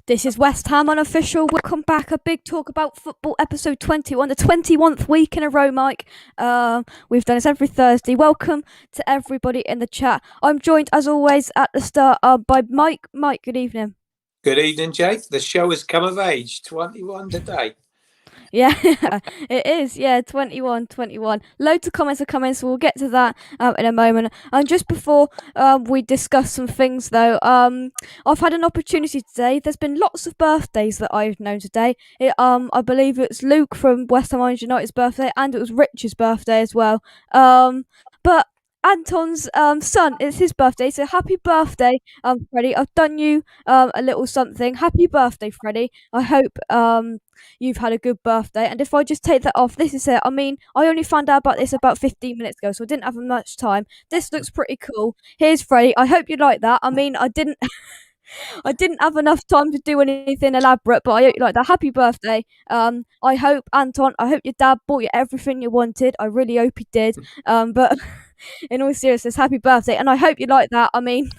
This is West Ham Unofficial. Welcome back. A big talk about football, episode 21, the 21st week in a row, Mike. We've done this every Thursday. Welcome to everybody in the chat. I'm joined, as always, at the start by Mike. Mike, good evening. Good evening, Jake. The show has come of age. 21 today. Yeah, it is. Yeah, 21. Loads of comments are coming, so we'll get to that in a moment. And just before we discuss some things, though, I've had an opportunity today. There's been lots of birthdays that I've known today. I believe it's Luke from West Ham United's birthday, and it was Rich's birthday as well. But Anton's son, it's his birthday, so happy birthday, Freddie. I've done you a little something. Happy birthday, Freddie. I hope you've had a good birthday. And if I just take that off, this is it. I mean, I only found out about this about 15 minutes ago, so I didn't have much time. This looks pretty cool. Here's Freddie. I hope you like that. I mean, I didn't have enough time to do anything elaborate, but I hope you like that. Happy birthday. I hope, Anton, I hope your dad bought you everything you wanted. I really hope he did. But in all seriousness, happy birthday. And I hope you like that. I mean,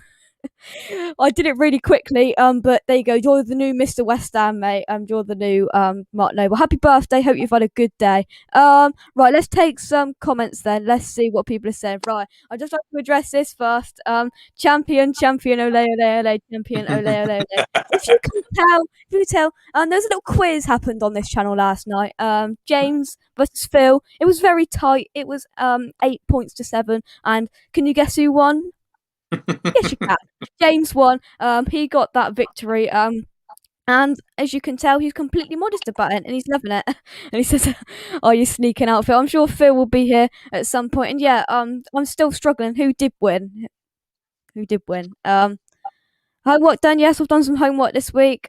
I did it really quickly, but there you go. You're the new Mr. West Ham, mate. You're the new Mark Noble. Happy birthday. Hope you've had a good day. Right, let's take some comments then. Let's see what people are saying. Right, I'd just like to address this first. Champion, ole, ole, champion, ole, ole. If you can tell, there's a little quiz happened on this channel last night. James versus Phil. It was very tight. It was 8 points to 7. And can you guess who won? Yes, you can. James won. He got that victory. And as you can tell, he's completely modest about it, and he's loving it. And he says, "Are you sneaking out, Phil?" I'm sure Phil will be here at some point. And yeah, I'm still struggling. Who did win? Homework done? Yes, I've done some homework this week.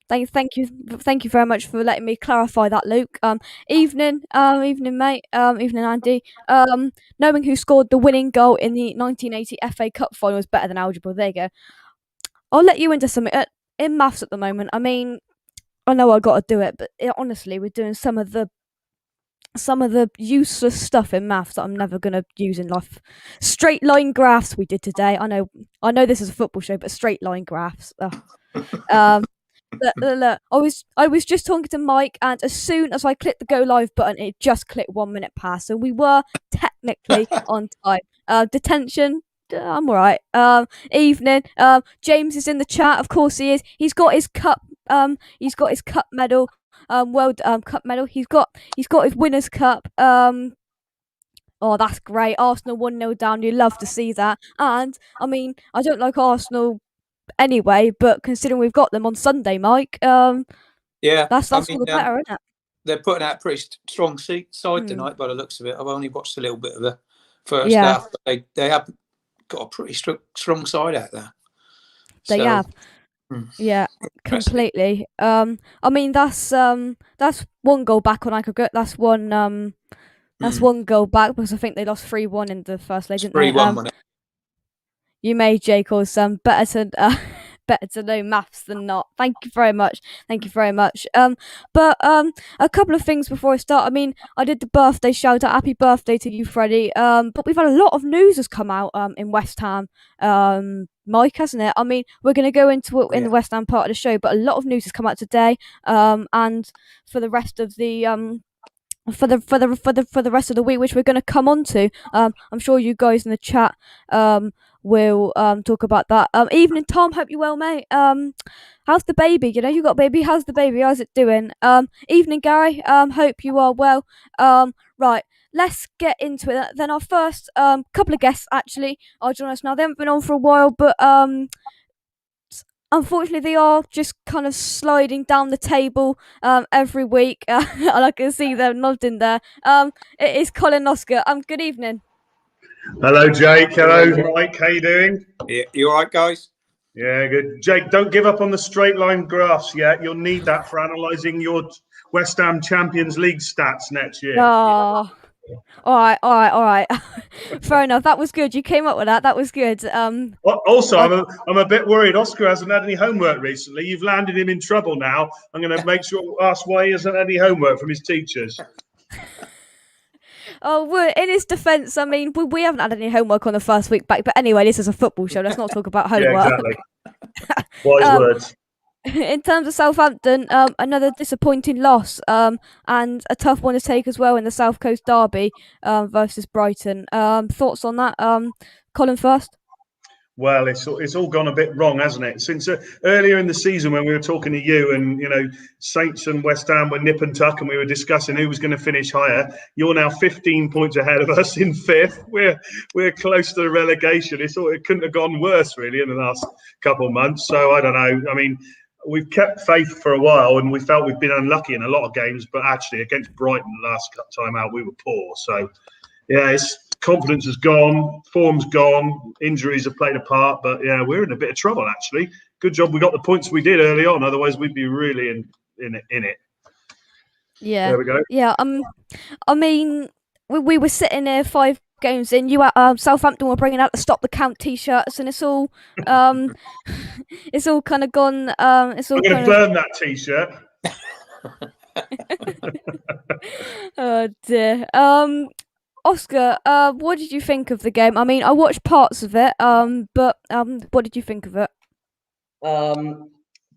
Thank you very much for letting me clarify that, Luke. Evening, mate. Evening, Andy. Knowing who scored the winning goal in the 1980 FA Cup final is better than algebra. There you go. I'll let you into something in maths at the moment. I mean, I know I got to do it, but honestly, we're doing some of the useless stuff in maths that I'm never gonna use in life. Straight line graphs we did today. I know this is a football show, but straight line graphs. Look, I was just talking to Mike, and as soon as I clicked the go live button, it just clicked 1 minute past. So we were technically on time. Detention, I'm alright. Evening. James is in the chat. Of course he is. He's got his cup. He's got his cup medal. Cup medal. He's got his winner's cup. Oh, that's great. Arsenal 1-0 down. You love to see that. And I mean, I don't like Arsenal anyway, but considering we've got them on Sunday, Mike, yeah, that's all the better, isn't it? They're putting out a pretty strong side tonight by the looks of it. I've only watched a little bit of the first half, but they have got a pretty strong side out there. They have. Yeah, completely. I mean, that's one goal back on aggregate. That's one goal back because I think they lost 3-1 in the first leg, didn't they? 3-1, wasn't it? You made Jake or some better to know maths than not. Thank you very much. But a couple of things before I start. I mean, I did the birthday shout out. Happy birthday to you, Freddie. But we've had a lot of news has come out in West Ham, Mike, hasn't it? I mean, we're going to go into it in the West Ham part of the show, but a lot of news has come out today. And for the rest of the for the rest of the week, which we're going to come on to. I'm sure you guys in the chat will talk about that. Evening, Tom. Hope you're well, mate. How's the baby? You know, you got a baby. How's the baby? How's it doing? Evening, Gary. Hope you are well. Right. Let's get into it. Then our first couple of guests actually are joining us now. They haven't been on for a while, but unfortunately, they are just kind of sliding down the table every week. And I can see them nodding there. It is Colin and Oscar. Good evening. Hello, Jake. Hello, Mike. How you doing? Yeah, you all right, guys? Yeah, good. Jake, don't give up on the straight line graphs yet. You'll need that for analysing your West Ham Champions League stats next year. Oh. All right. Fair enough. That was good. You came up with that. That was good. Also, I'm a bit worried. Oscar hasn't had any homework recently. You've landed him in trouble now. I'm going to ask why he hasn't had any homework from his teachers. Oh, well, in his defence, I mean, we haven't had any homework on the first week back. But anyway, this is a football show. Let's not talk about homework. Yeah, exactly. Wise words. in terms of Southampton, another disappointing loss, and a tough one to take as well in the South Coast derby, versus Brighton. Thoughts on that, Colin first? Well, it's all gone a bit wrong, hasn't it? Since earlier in the season, when we were talking to you, and Saints and West Ham were nip and tuck, and we were discussing who was going to finish higher. You're now 15 points ahead of us in fifth. We're close to the relegation. It couldn't have gone worse, really, in the last couple of months. So I don't know. I mean, we've kept faith for a while, and we felt we've been unlucky in a lot of games. But actually, against Brighton the last time out, we were poor. So yeah, confidence has gone, form's gone, injuries have played a part, but yeah, we're in a bit of trouble actually. Good job we got the points we did early on, otherwise we'd be really in it. Yeah, there we go. Yeah, I mean, we were sitting there 5 games in. Southampton were bringing out the Stop the Count T-shirts, and it's all it's all kind of gone. It's all I'm going to burn that T-shirt. Oh dear. Oscar, what did you think of the game? I mean, I watched parts of it, but what did you think of it?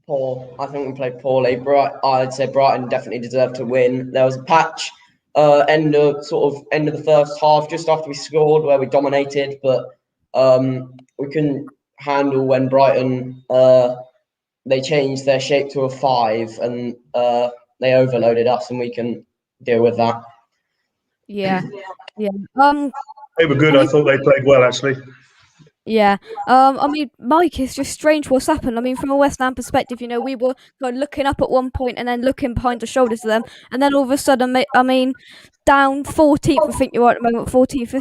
Poor. I think we played poorly. I'd say Brighton definitely deserved to win. There was a patch end of the first half, just after we scored, where we dominated, but we couldn't handle when Brighton they changed their shape to a 5, and they overloaded us, and we can deal with that. Yeah. They were good. I thought they played well, actually. Yeah. I mean, Mike, it's just strange what's happened. I mean, from a West Ham perspective, we were kind of looking up at one point and then looking behind the shoulders of them, and then all of a sudden, I mean, down 14th. I think you are at the moment. 14th.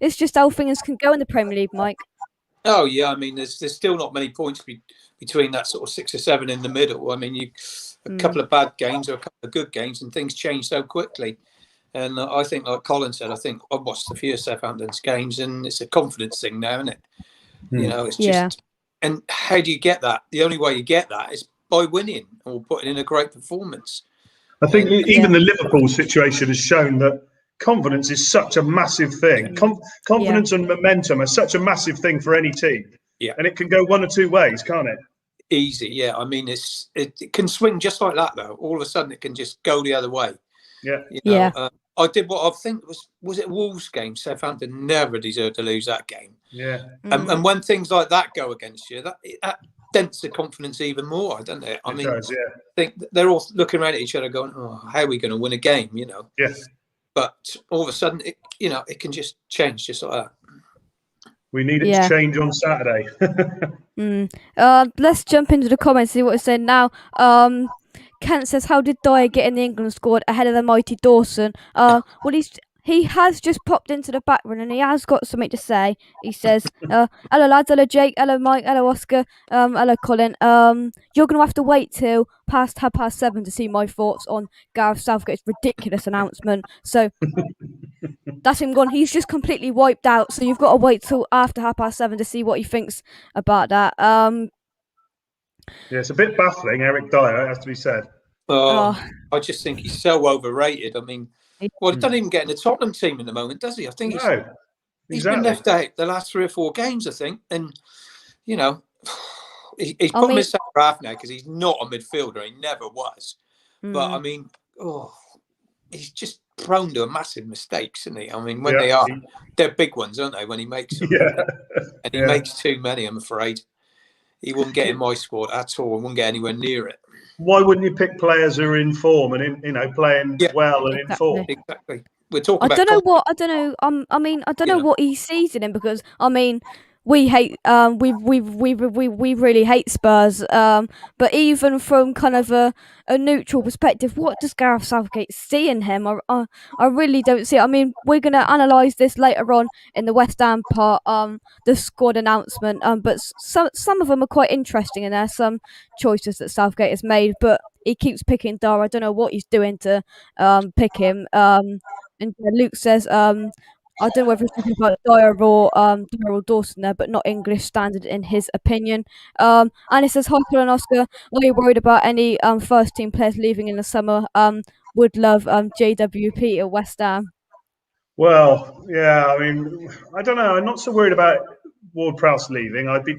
It's just how things can go in the Premier League, Mike. Oh yeah, I mean, there's still not many points between that sort of 6 or 7 in the middle. I mean, a couple of bad games or a couple of good games, and things change so quickly. And I think, like Colin said, I think I've watched a few of Southampton's games, and it's a confidence thing now, isn't it? It's just. And how do you get that? The only way you get that is by winning or putting in a great performance. I think even the Liverpool situation has shown that confidence is such a massive thing. Confidence and momentum are such a massive thing for any team. Yeah. And it can go one or two ways, can't it? Easy, yeah. I mean, it can swing just like that, though. All of a sudden, it can just go the other way. Yeah. I did what I think was it Wolves game. Southampton never deserved to lose that game. Yeah. And when things like that go against you, that dents the confidence even more, doesn't it? I think they're all looking around at each other going, "Oh, how are we going to win a game?" Yeah. But all of a sudden, it can just change just like that. We need it to change on Saturday. Let's jump into the comments, see what it's saying now. Kent says, how did Dyer get in the England squad ahead of the mighty Dawson? Well, he has just popped into the background and he has got something to say. He says, hello lads, hello Jake, hello Mike, hello Oscar, hello Colin. You're going to have to wait till past 7:30 to see my thoughts on Gareth Southgate's ridiculous announcement. So that's him gone. He's just completely wiped out. So you've got to wait till after 7:30 to see what he thinks about that. Yeah, it's a bit baffling, Eric Dyer, it has to be said. I just think he's so overrated. I mean, he doesn't even get in the Tottenham team in the moment, does he? I think he's been left out the last 3 or 4 games, I think. And, he's put him in centre half now because he's not a midfielder. He never was. But, I mean, he's just prone to massive mistakes, isn't he? I mean, when they're big ones, aren't they, when he makes them? And he makes too many, I'm afraid. He wouldn't get in my squad at all and wouldn't get anywhere near it. Why wouldn't you pick players who are in form and playing well and in form? Exactly. We're talking about. I don't know what he sees in him, because I mean, we hate we really hate Spurs. But even from kind of a neutral perspective, what does Gareth Southgate see in him? I really don't see it. I mean, we're gonna analyse this later on in the West Ham part, the squad announcement. But some of them are quite interesting, and there's some choices that Southgate has made. But he keeps picking Dyer. I don't know what he's doing to pick him. And Luke says, I don't know whether he's talking about Dyer or Dawson there, but not English standard in his opinion. And it says, hi, Colin Oscar. Are you worried about any first team players leaving in the summer? Would love JWP at West Ham. Well, yeah, I mean, I don't know. I'm not so worried about Ward-Prowse leaving. I'd be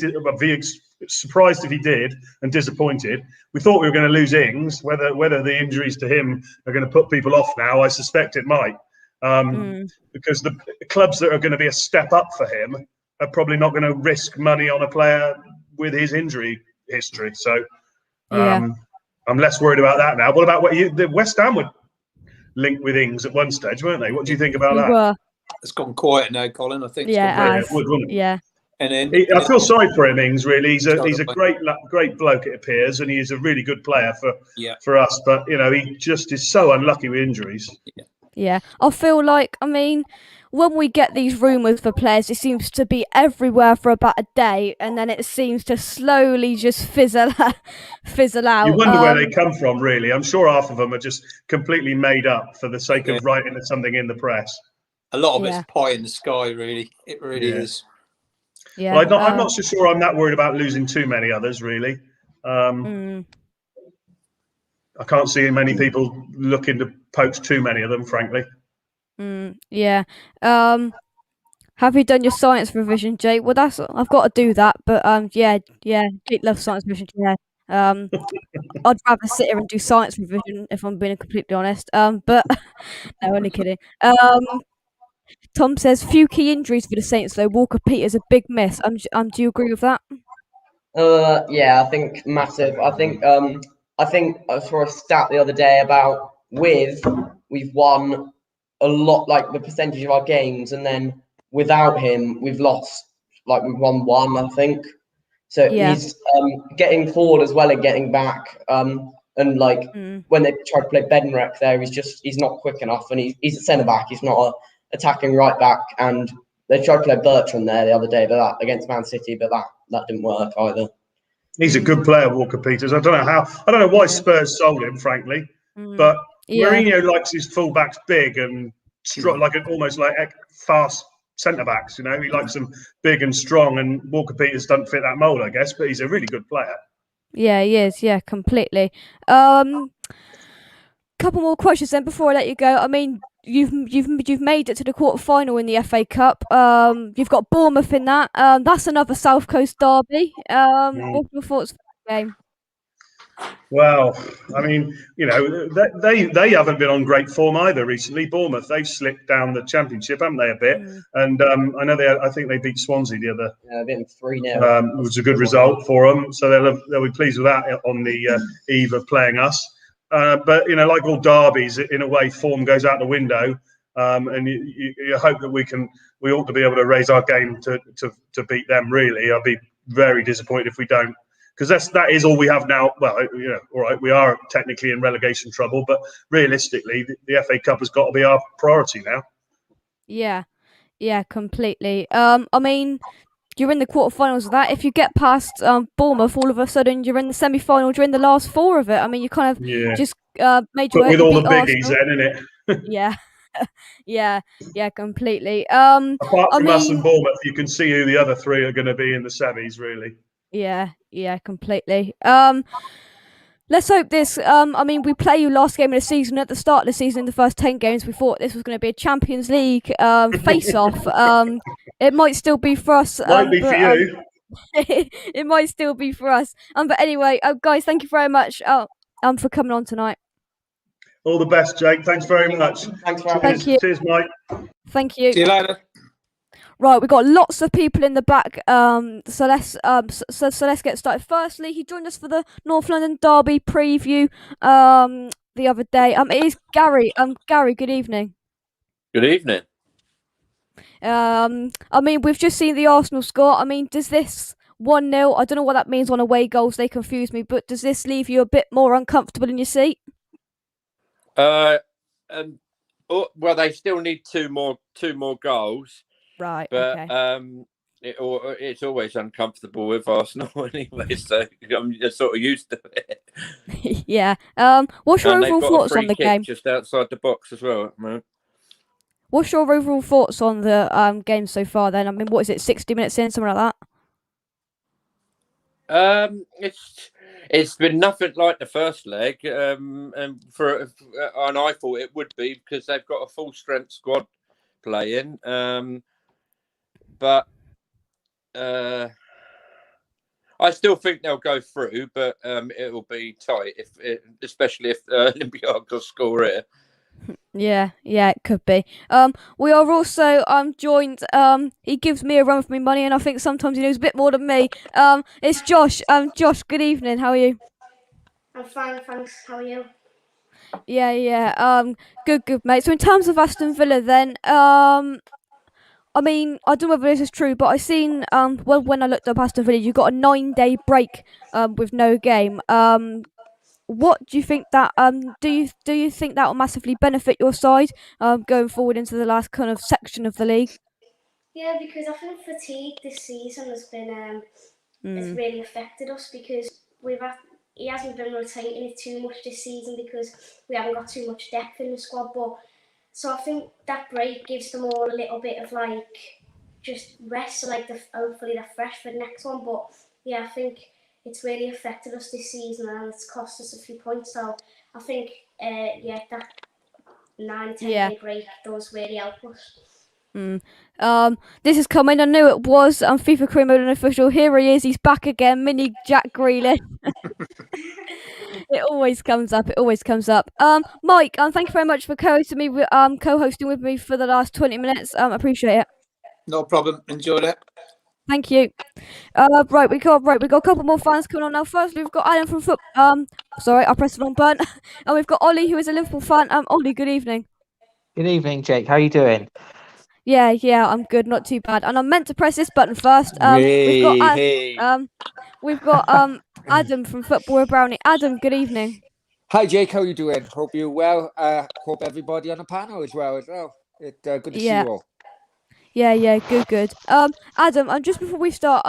surprised if he did and disappointed. We thought we were going to lose Ings. Whether the injuries to him are going to put people off now, I suspect it might. Because the clubs that are going to be a step up for him are probably not going to risk money on a player with his injury history. So I'm less worried about that now. What about the West Ham were linked with Ings at one stage, weren't they? What do you think about that? Were. It's gone quiet now, Colin. I think. It would, wouldn't it? Yeah. And then I feel sorry for him, Ings. Really, he's a great bloke. It appears, and he is a really good player for us. But he just is so unlucky with injuries. Yeah, I feel like, I mean, when we get these rumours for players, it seems to be everywhere for about a day, and then it seems to slowly just fizzle out. You wonder where they come from, really. I'm sure half of them are just completely made up for the sake of writing something in the press. A lot of it's pie in the sky, really. It really is. Yeah, well, I'm not so sure I'm that worried about losing too many others, really. I can't see many people looking to poach too many of them, frankly. Yeah. Have you done your science revision, Jake? Well, I've got to do that, but Jake loves science revision. Yeah. I'd rather sit here and do science revision if I'm being completely honest. But no, only kidding. Tom says few key injuries for the Saints though. Walker Peters a big miss. Do you agree with that? Yeah, I think massive. I think I saw a stat the other day about we've won a lot, like the percentage of our games, and then without him we've lost, like we've won one, I think. So he's getting forward as well and getting back. And like when they try to play Bednarek there, he's not quick enough, and he's a centre back. He's not a attacking right back, and they tried to play Bertrand there the other day, but that against Man City, but that didn't work either. He's a good player, Walker Peters. I don't know why Spurs sold him, frankly, but Mourinho likes his fullbacks big and strong, almost like fast centre backs. He likes them big and strong, and Walker Peters doesn't fit that mould, I guess. But he's a really good player. Yeah, he is. Yeah, completely. Couple more questions then before I let you go. I mean, you've made it to the quarter-final in the FA Cup. You've got Bournemouth in that. That's another South Coast derby. What are your thoughts for the game? Well, I mean, they haven't been on great form either recently. Bournemouth, they've slipped down the Championship, haven't they, a bit? And I know I think they beat Swansea the other. Yeah, they beat 3-0. It was a good result for them, so they'll be pleased with that on the eve of playing us. But like all derbies, in a way, form goes out the window, and you hope that we ought to be able to raise our game to beat them. Really, I'd be very disappointed if we don't, because that is all we have now. Well, all right, we are technically in relegation trouble, but realistically, the FA Cup has got to be our priority now. Yeah, completely. I mean, you're in the quarterfinals of that. If you get past Bournemouth, all of a sudden you're in the semi-final. You're in the last four of it. I mean, you kind of just made your way. With all the biggies, then, innit? Yeah, completely. Apart from us and Bournemouth, you can see who the other three are going to be in the semis, really. Yeah, completely. Let's hope this. I mean, we play you last game of the season. At the start of the season, in the first 10 games, we thought this was going to be a Champions League face-off. It might still be for us. Might be for you. It might still be for us. But anyway, guys, thank you very much for coming on tonight. All the best, Jake. Thanks very much. Thanks for having us. Thank you. Cheers, Mike. Thank you. See you later. Right, we've got lots of people in the back. So let's get started. Firstly, he joined us for the North London Derby preview the other day. It is Gary. Gary, good evening. Good evening. I mean, we've just seen the Arsenal score. I mean, does this 1-0? I don't know what that means on away goals. They confuse me. But does this leave you a bit more uncomfortable in your seat? Well, they still need two more goals. Right. But okay. It's always uncomfortable with Arsenal anyway, so I'm just sort of used to it. Yeah. What's your overall thoughts on the game? Just outside the box as well. What's your overall thoughts on the game so far? Then, I mean, what is it? 60 minutes in, something like that. It's been nothing like the first leg, and I thought it would be because they've got a full strength squad playing. But I still think they'll go through, but it'll be tight, especially if Olympiacos score here. Yeah, it could be. We are also joined. He gives me a run for my money, and I think sometimes he knows a bit more than me. It's Josh. Josh, good evening. How are you? I'm fine, thanks. How are you? Yeah. Good, mate. So in terms of Aston Villa, then, I mean, I don't know whether this is true, but I seen well, when I looked up Aston Villa, you got a 9-day break with no game. What do you think that do you think that will massively benefit your side going forward into the last kind of section of the league? Yeah, because I think fatigue this season has been it's really affected us because he hasn't been rotating it too much this season because we haven't got too much depth in the squad. But so I think that break gives them all a little bit of like just rest, so like hopefully they're fresh for the next one. But yeah, I think it's really affected us this season and it's cost us a few points. So I think that 9-10 day break does really help us. This is coming. I knew it was. FIFA Career Mode Unofficial. Here he is. He's back again. Mini Jack Grealish. It always comes up. Mike. Thank you very much for co-hosting with me for the last 20 minutes. Appreciate it. No problem. Enjoyed it. Thank you. Right, we got a couple more fans coming on now. First, we've got Alan from sorry, I pressed the wrong button. And we've got Ollie, who is a Liverpool fan. Ollie, good evening. Good evening, Jake. How are you doing? Yeah, I'm good, not too bad. And I meant to press this button first. We've got Adam from Football with Brownie. Adam, good evening. Hi, Jake. How are you doing? Hope you're well. Hope everybody on the panel is well as well. It's good to see you all. Yeah, good. Adam, just before we start,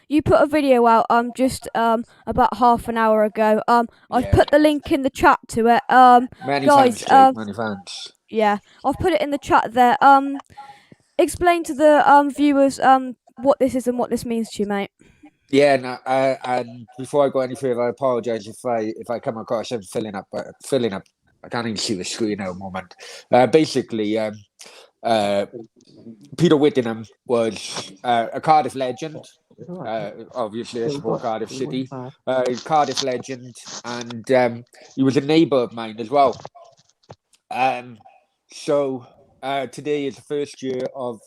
you put a video out just about half an hour ago. I've put the link in the chat to it. Many guys, thanks, Jake. Many thanks. Yeah, I've put it in the chat there. Explain to the viewers what this is and what this means to you, mate. Yeah, no, and before I go any further, I apologise if I come across I'm filling up. I can't even see the screen at the moment. Basically, Peter Whittingham was a Cardiff legend. Obviously, I support Cardiff City. Cardiff legend, and he was a neighbour of mine as well. So today is the first year of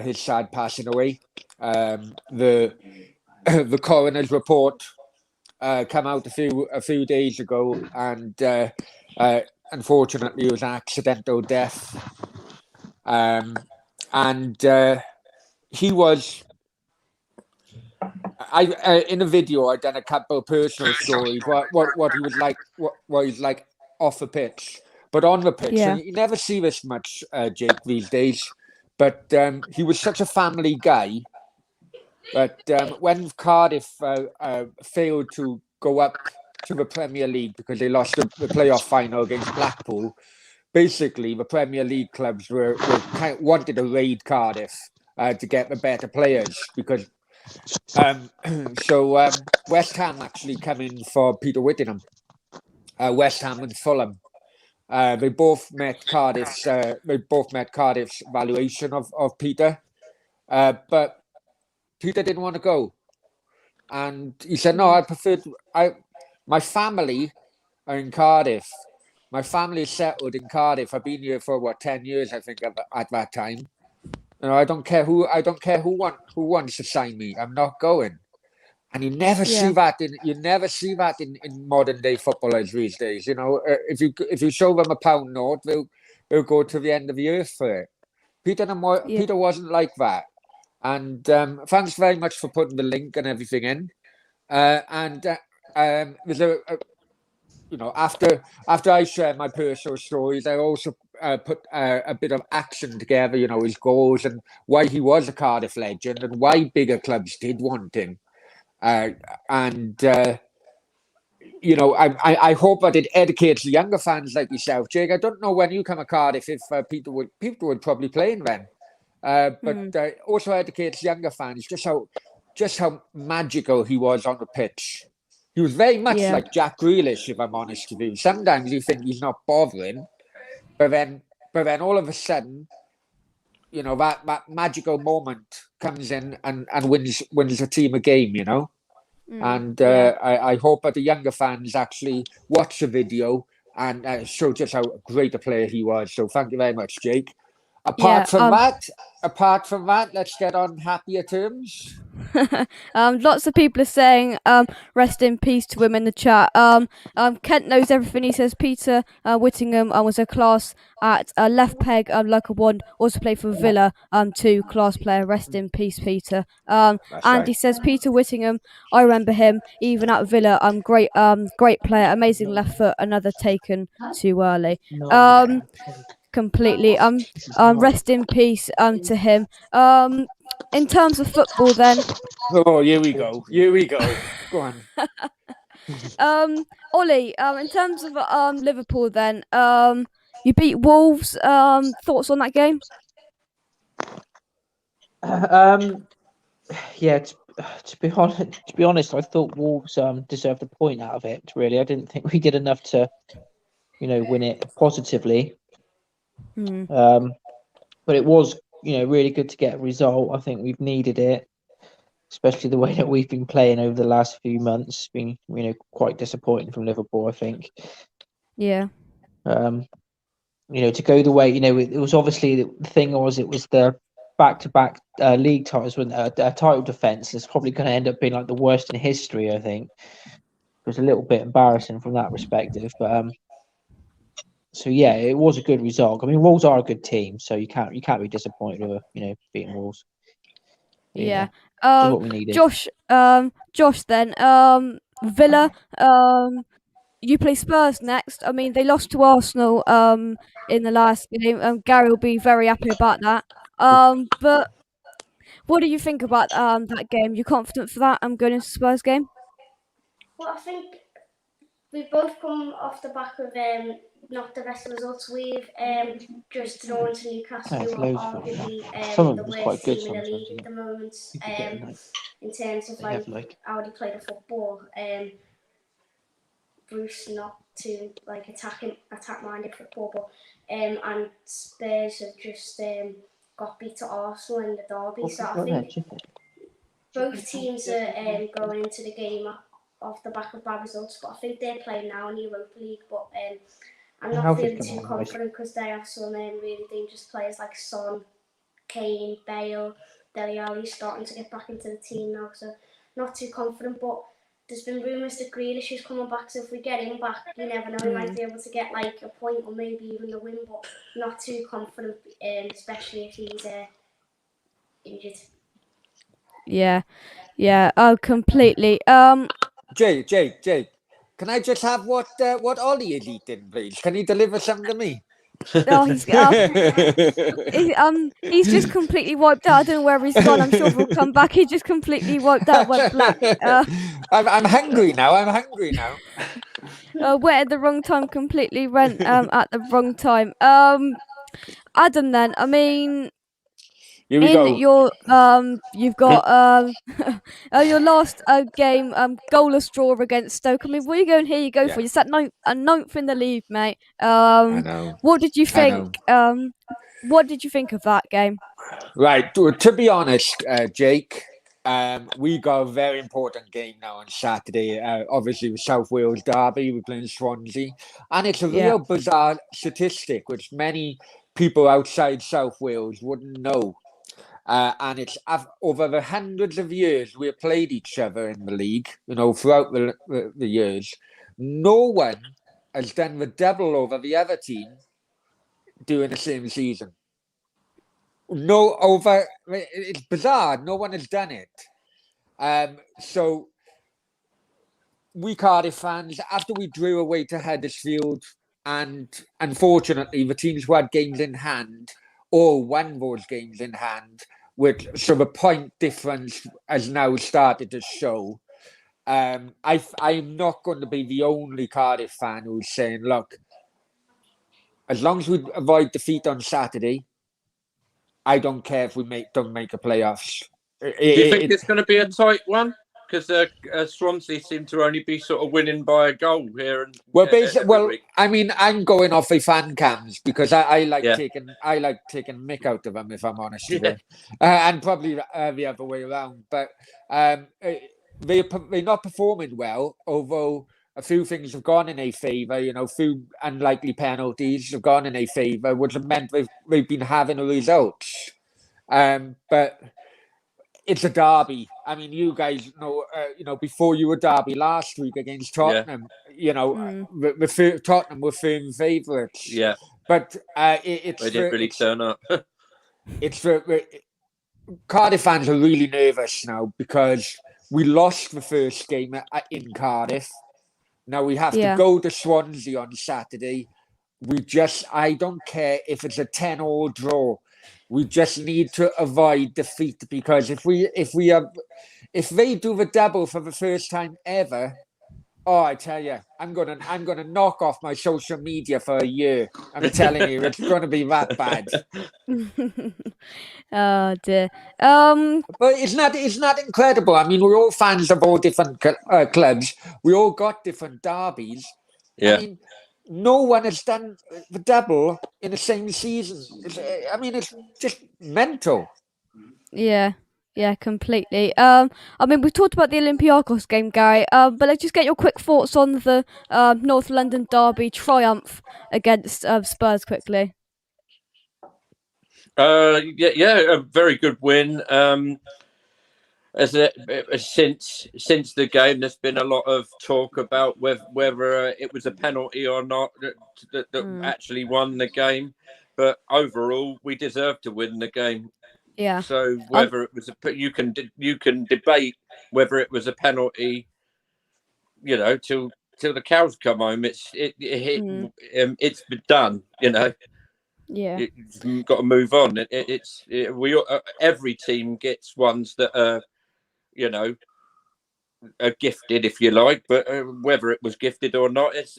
his sad passing away. The coroner's report came out a few days ago, and unfortunately, it was an accidental death. He was. In a video, I done a couple of personal stories. What he was like, what he's like off the pitch, but on the pitch, you never see this much, Jake, these days. But he was such a family guy. But when Cardiff failed to go up to the Premier League because they lost the playoff final against Blackpool, basically the Premier League clubs wanted to raid Cardiff to get the better players because. So West Ham actually come in for Peter Whittingham. West Ham and Fulham. They both met Cardiff's. Valuation of Peter, but Peter didn't want to go, and he said, "No, I prefer. My family are in Cardiff. My family is settled in Cardiff. I've been here for 10 years, I think, at that time. You know, I don't care who wants to sign me. I'm not going." And you never see that in modern day footballers these days. You know, if you show them a pound note, they'll go to the end of the earth for it. Peter wasn't like that. And thanks very much for putting the link and everything in. There's after I share my personal stories, I also put a bit of action together. You know, his goals and why he was a Cardiff legend and why bigger clubs did want him. I hope that it educates the younger fans like yourself, Jake. I don't know when you come to Cardiff if people would probably play in then, but also educates younger fans just how magical he was on the pitch. He was very much like Jack Grealish, if I'm honest with you. Sometimes you think he's not bothering, but then all of a sudden, you know, that magical moment comes in and wins the team a game, you know. And yeah. I hope that the younger fans actually watch the video and show just how great a player he was. So thank you very much, Jake. Yeah, Apart from that, let's get on happier terms. lots of people are saying rest in peace to him in the chat. Kent knows everything. He says Peter Whittingham was a class at left peg like a wand. Also played for Villa. Too class player. Rest in peace, Peter. That's Andy right. says Peter Whittingham. I remember him even at Villa. Great player. Amazing left foot. Another taken too early. Completely. Rest in peace to him. In terms of football, then, Oh, here we go. Go on. Ollie, in terms of Liverpool, then, you beat Wolves. Thoughts on that game? Yeah, to be honest, I thought Wolves deserved a point out of it. Really, I didn't think we did enough to, win it positively. But it was, really good to get a result. I think we've needed it, especially the way that we've been playing over the last few months. Been, quite disappointing from Liverpool, I think. Yeah. To go the way, it was obviously the thing was it was the back-to-back league titles with a title defense. It's probably going to end up being like the worst in history, I think. It was a little bit embarrassing from that perspective, but so yeah, it was a good result. I mean, Wolves are a good team, so you can't be disappointed with beating Wolves. Yeah. Just what we needed. Josh, then, Villa, you play Spurs next. I mean, they lost to Arsenal in the last game. Gary will be very happy about that. But what do you think about that game? You confident for that? I'm going into Spurs game. Well, I think we both come off the back of not the best results. We've just drawn to Newcastle, who are arguably the worst team in the league at the moment. In terms of how they play the football, Bruce not too attack-minded football, but and Spurs have just got beat to Arsenal in the derby. So I think both teams are going into the game off the back of bad results, but I think they're playing now in the Europa League. But I'm not feeling too confident because they have some really dangerous players like Son, Kane, Bale, Dele Alli starting to get back into the team now. So not too confident, but there's been rumours that Grealish is coming back. So if we get him back, you never know, we might be able to get like a point or maybe even the win. But not too confident, especially if he's injured. Yeah. Oh, completely. Jake, can I just have what Ollie is eating, please? Can you deliver some to me? Oh, he's just completely wiped out. I don't know where he's gone. I'm sure he'll come back. He just completely wiped out, went black. I'm hungry now. Went at the wrong time. Completely went at the wrong time. Adam, then, I mean, here we go. Your you've got your last game goalless draw against Stoke. I mean, what are you going here? You go for? You sat ninth in the league, mate. I know. What did you think? What did you think of that game? Right. To be honest, Jake, we got a very important game now on Saturday. Obviously, with South Wales derby, we're playing Swansea, and it's a real bizarre statistic which many people outside South Wales wouldn't know. And it's over the hundreds of years we have played each other in the league, throughout the years. No one has done the double over the other team during the same season. It's bizarre. No one has done it. So we Cardiff fans, after we drew away to Huddersfield, and unfortunately the teams who had games in hand all won those games in hand, so the point difference has now started to show. I'm not going to be the only Cardiff fan who's saying, look, as long as we avoid defeat on Saturday, I don't care if we don't make a playoffs. Do you think it's going to be a tight one? Because Swansea seem to only be sort of winning by a goal here. I mean, I'm going off a fan cams because I like taking mick out of them, if I'm honest with you, and probably the other way around. But they're not performing well, although a few things have gone in their favour. You know, a few unlikely penalties have gone in their favour, which have meant they've been having results. But it's a derby. I mean, you guys know, before you were derby last week against Tottenham, Tottenham were firm favourites. Yeah. But they didn't really turn up. Cardiff fans are really nervous now because we lost the first game in Cardiff. Now we have to go to Swansea on Saturday. I don't care if it's a 10-all draw. We just need to avoid defeat, because if they do the double for the first time ever, I tell you, I'm gonna knock off my social media for a year. I'm telling you, it's gonna be that bad. Oh dear. But it's not incredible. I mean, we're all fans of all different clubs. We all got different derbies. Yeah. I mean, no one has done the double in the same season. It's just mental. Yeah, completely. I mean, we talked about the Olympiacos game, Gary. But let's just get your quick thoughts on the North London derby triumph against Spurs quickly. A very good win. Since the game, there's been a lot of talk about whether it was a penalty or not that actually won the game. But overall, we deserved to win the game. Yeah. So whether it was you can debate whether it was a penalty, till the cows come home. It's been done. Yeah. You've got to move on. Every team gets ones that are, are gifted, if you like, but whether it was gifted or not, it's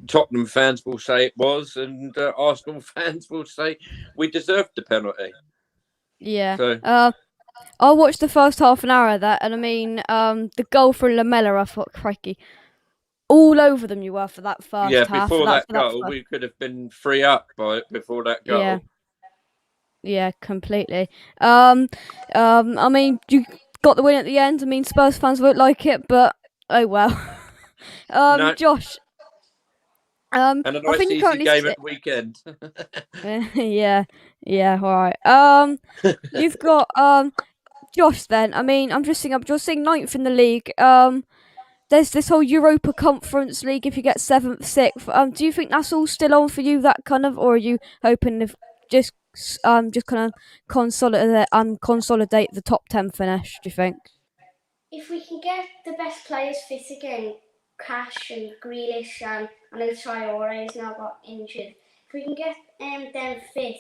Tottenham fans will say it was, and Arsenal fans will say we deserved the penalty. Yeah. So, I watched the first half an hour of that, and I mean, the goal from Lamella, I thought, crikey, all over them you were for that first half. Before that goal, we could have been 3 up by it before that goal. Yeah, completely. I mean, you got the win at the end. I mean, Spurs fans won't like it, but oh well. No. Josh. And a nice easy game at the weekend. Yeah, all right. You've got Josh. Then I mean, I'm just seeing ninth in the league. There's this whole Europa Conference League. If you get 7th, 6th, do you think that's all still on for you? That kind of, or are you hoping if just kind of consolidate the top 10 finish? Do you think? If we can get the best players fit again, Cash and Grealish, and I know Traore has now got injured. If we can get them fit,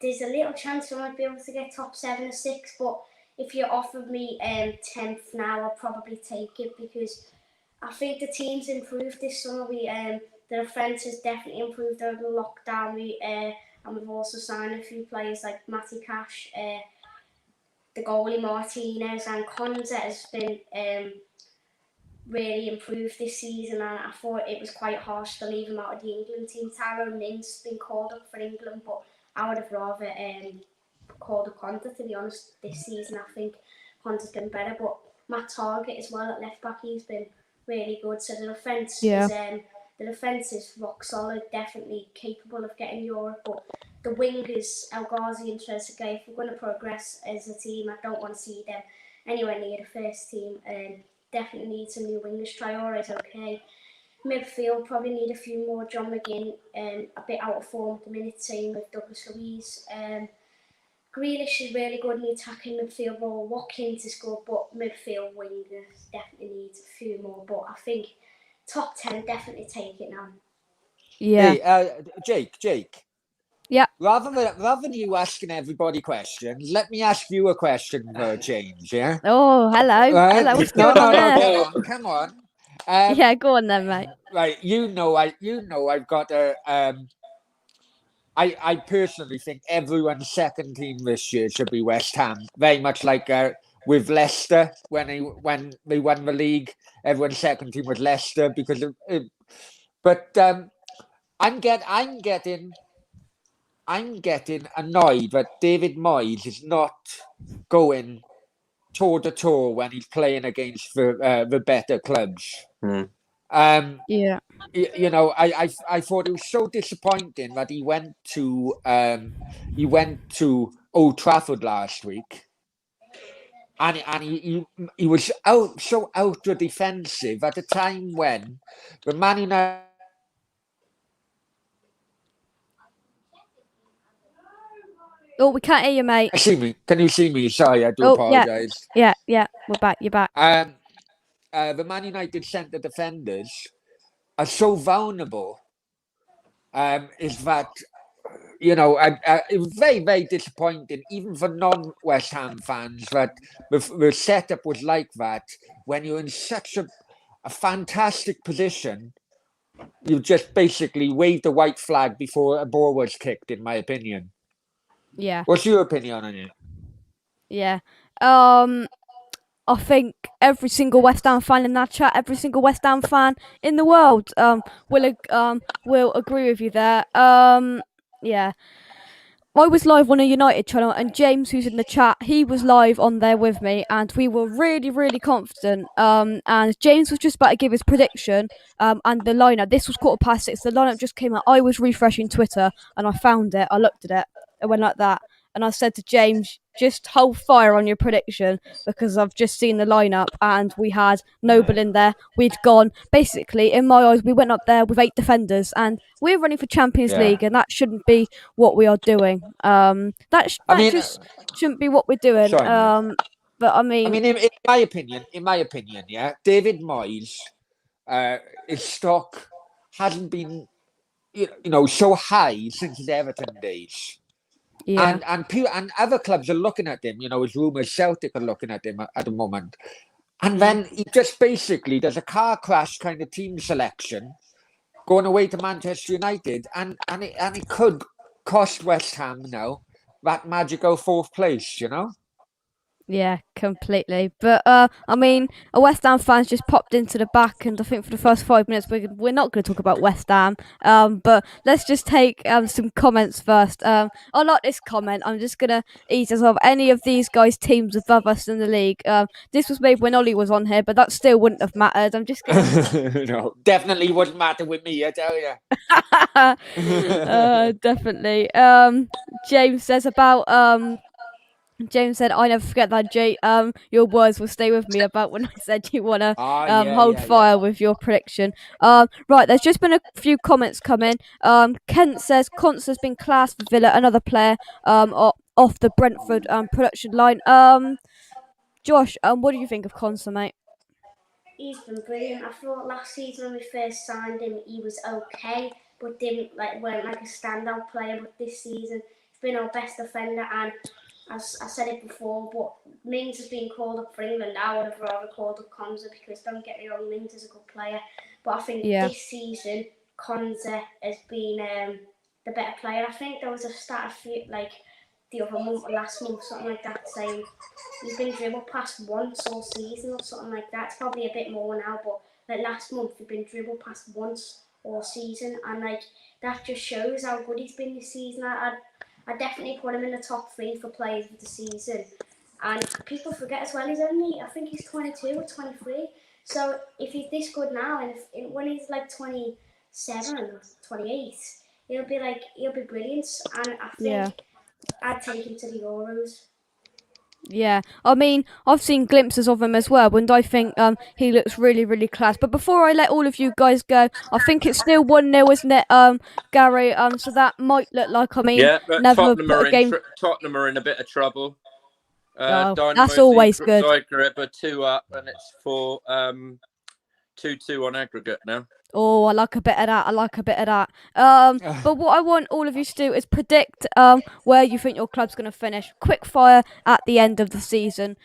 there's a little chance we might be able to get top 7 or 6. But if you offered me 10th now, I'll probably take it, because I think the team's improved this summer. The defence has definitely improved over the lockdown. And we've also signed a few players like Matty Cash, the goalie Martinez, and Konza has been really improved this season. And I thought it was quite harsh to leave him out of the England team. Tyrone Mings has been called up for England, but I would have rather called up Konza, to be honest, this season. I think Konza's been better, but Matt Target as well at left back, he's been really good. So the defence is rock solid, definitely capable of getting Europe. But the wingers, El Ghazi and Trezeguet, if we're going to progress as a team, I don't want to see them anywhere near the first team. Definitely need some new wingers. Traore's okay. Midfield probably need a few more. John McGinn, a bit out of form at the minute, same with Douglas Luiz. Grealish is really good in the attacking midfield role. Watkins is good, but midfield wingers definitely need a few more. But I think top 10 definitely take it now. Yeah. Hey, Jake. Yeah. Rather than you asking everybody questions, let me ask you a question for a change. Yeah. Oh, hello. Right? Hello. What's going on there? Come on. Yeah, go on then, mate. Right. I've got a. I personally think everyone's second team this year should be West Ham. Very much like with Leicester when they won the league. Everyone's second team was Leicester because of it. But I'm getting annoyed that David Moyes is not going toe to toe when he's playing against the better clubs. Yeah. You know, I thought it was so disappointing that he went to Old Trafford last week, and he was so ultra defensive at a time when the Man United. Oh, we can't hear you, mate. See me? Can you see me? Sorry, I do Oh, apologise. yeah. We're back. You're back. The Man United centre defenders are so vulnerable. Is that, you know, it was very, very disappointing, even for non-West Ham fans, that the setup was like that. When you're in such a fantastic position, you just basically waved the white flag before a ball was kicked, in my opinion. Yeah. What's your opinion on it? Yeah. I think every single West Ham fan in that chat, every single West Ham fan in the world, will agree with you there. Yeah. I was live on a United channel, and James, who's in the chat, he was live on there with me, and we were really, really confident. And James was just about to give his prediction, and the lineup. This was 6:15. The lineup just came out. I was refreshing Twitter, and I found it. I looked at it. It went like that, and I said to James, "Just hold fire on your prediction, because I've just seen the lineup, and we had Noble in there. We'd gone basically, in my eyes, we went up there with 8 defenders, and we're running for Champions League, and that shouldn't be what we are doing. That just shouldn't be what we're doing. Sorry, but I mean, in my opinion, yeah, David Moyes, his stock hasn't been, you know, so high since his Everton days. yeah, And other clubs are looking at him. You know, his rumours Celtic are looking at him at the moment. And then he just basically does a car crash kind of team selection, going away to Manchester United, and it could cost West Ham now that magical 4th place. You know. yeah, completely. But I mean, a West Ham fans just popped into the back, and I think for the first 5 minutes we're not going to talk about West Ham. But let's just take some comments first. I like this comment. I'm just gonna ease us off. Any of these guys' teams above us in the league. This was made when Ollie was on here, but that still wouldn't have mattered. I'm just gonna. No, definitely wouldn't matter with me. I tell you. Definitely. James says about James said, "I never forget that, Jay. Your words will stay with me about when I said you wanna hold fire with your prediction." Right. There's just been a few comments come in. Kent says Conce has been class for Villa, another player off the Brentford production line. Josh, what do you think of Conce, mate? He's been brilliant. I thought last season when we first signed him, he was okay, but weren't like a standout player. But this season, he's been our best defender, and as I said it before, but Mings has been called up for England. I would have rather called up Konza, because don't get me wrong, Mings is a good player, but I think this season Konza has been the better player. I think there was a stat the other month or last month, something like that, saying he's been dribbled past once all season or something like that. It's probably a bit more now, but like last month he'd been dribbled past once all season, and like that just shows how good he's been this season. I definitely put him in the top 3 for players of the season. And people forget as well, I think he's 22 or 23. So if he's this good now, and when he's like 27 or 28, he'll be brilliant. And I think I'd take him to the Euros. Yeah, I mean, I've seen glimpses of him as well, and I think he looks really, really class. But before I let all of you guys go, I think it's still 1-0, isn't it, Gary? So that might look like, I mean, but never Tottenham put a game. Tottenham are in a bit of trouble. That's always good. Zagreb are 2 up, and it's for 2-2 on aggregate now. Oh, I like a bit of that. But what I want all of you to do is predict where you think your club's going to finish. Quick fire at the end of the season.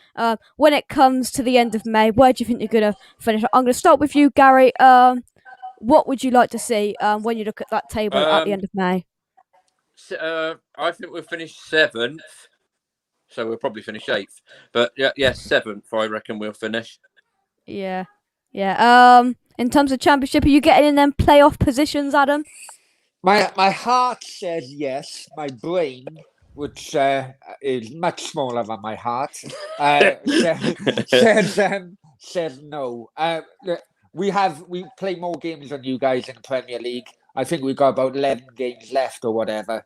When it comes to the end of May, where do you think you're going to finish? I'm going to start with you, Gary. What would you like to see when you look at that table at the end of May? I think we'll finish 7th. So we'll probably finish 8th. But yeah, 7th, I reckon we'll finish. Yeah. In terms of championship, are you getting in them playoff positions, Adam? My heart says yes. My brain which is much smaller than my heart, said no. We play more games than you guys in the Premier League. I think we've got about 11 games left or whatever.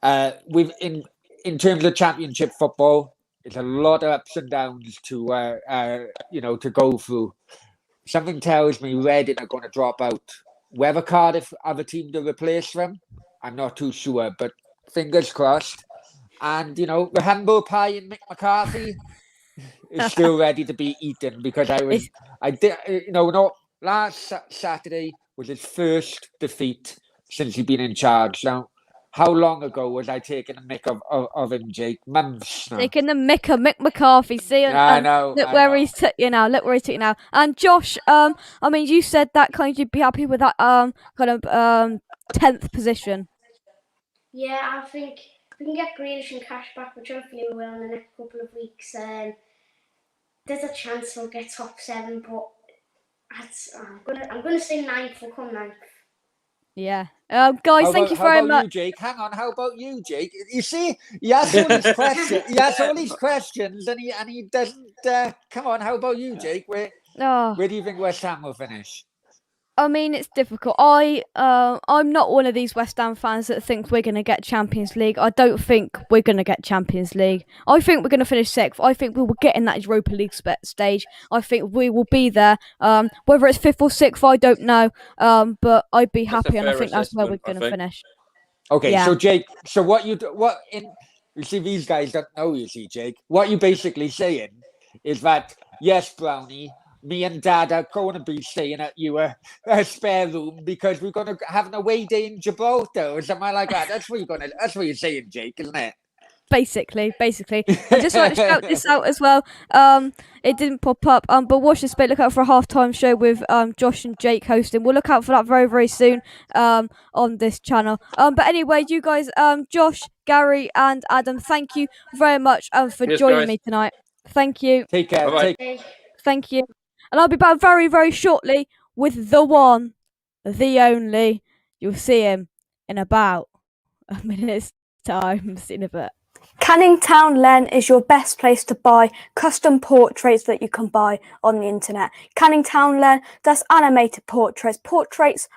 In terms of Championship football, it's a lot of ups and downs to to go through. Something tells me Reading are going to drop out. Whether Cardiff have a team to replace them, I'm not too sure, but fingers crossed. And the humble pie in Mick McCarthy is still ready to be eaten, because last Saturday was his first defeat since he's been in charge. Now, how long ago was I taking a mick of him, Jake? Months now. Taking the mick of Mick McCarthy. See, I know. Look where he's took you now. Look where he's took you now. And Josh, I mean, you said that you'd be happy with that 10th position. Yeah, I think we can get Grealish and Cash back, which hopefully we will in the next couple of weeks. There's a chance we'll get top 7, but I'm gonna say 9th. We'll come 9th. Yeah. Guys, thank you very much. You, Jake? Hang on. How about you, Jake? You see, he asks all these questions. And he doesn't. Come on. How about you, Jake? Where do you think West Ham will finish? I mean, it's difficult. I'm not one of these West Ham fans that think we're going to get Champions League. I don't think we're going to get Champions League. I think we're going to finish 6th. I think we will get in that Europa League stage. I think we will be there. Whether it's 5th or 6th, I don't know. But I'd be happy, and I think that's where we're going to finish. Okay, yeah. So Jake, you see, these guys don't know. You see, Jake, what you're basically saying is that yes, Brownie, me and Dad are going to be staying at your spare room because we're going to have an away day in Gibraltar or something like that. That's what you're saying, Jake, isn't it? Basically. I just like to shout this out as well. It didn't pop up, but watch this bit. Look out for a halftime show with Josh and Jake hosting. We'll look out for that very, very soon on this channel. But anyway, you guys, Josh, Gary, and Adam, thank you very much for joining me tonight. Thank you. Take care. Thank you. And I'll be back very, very shortly with the one, the only. You'll see him in about a minute's time. See in a bit. Canning Town Len is your best place to buy custom portraits that you can buy on the internet. Canning Town Len does animated portraits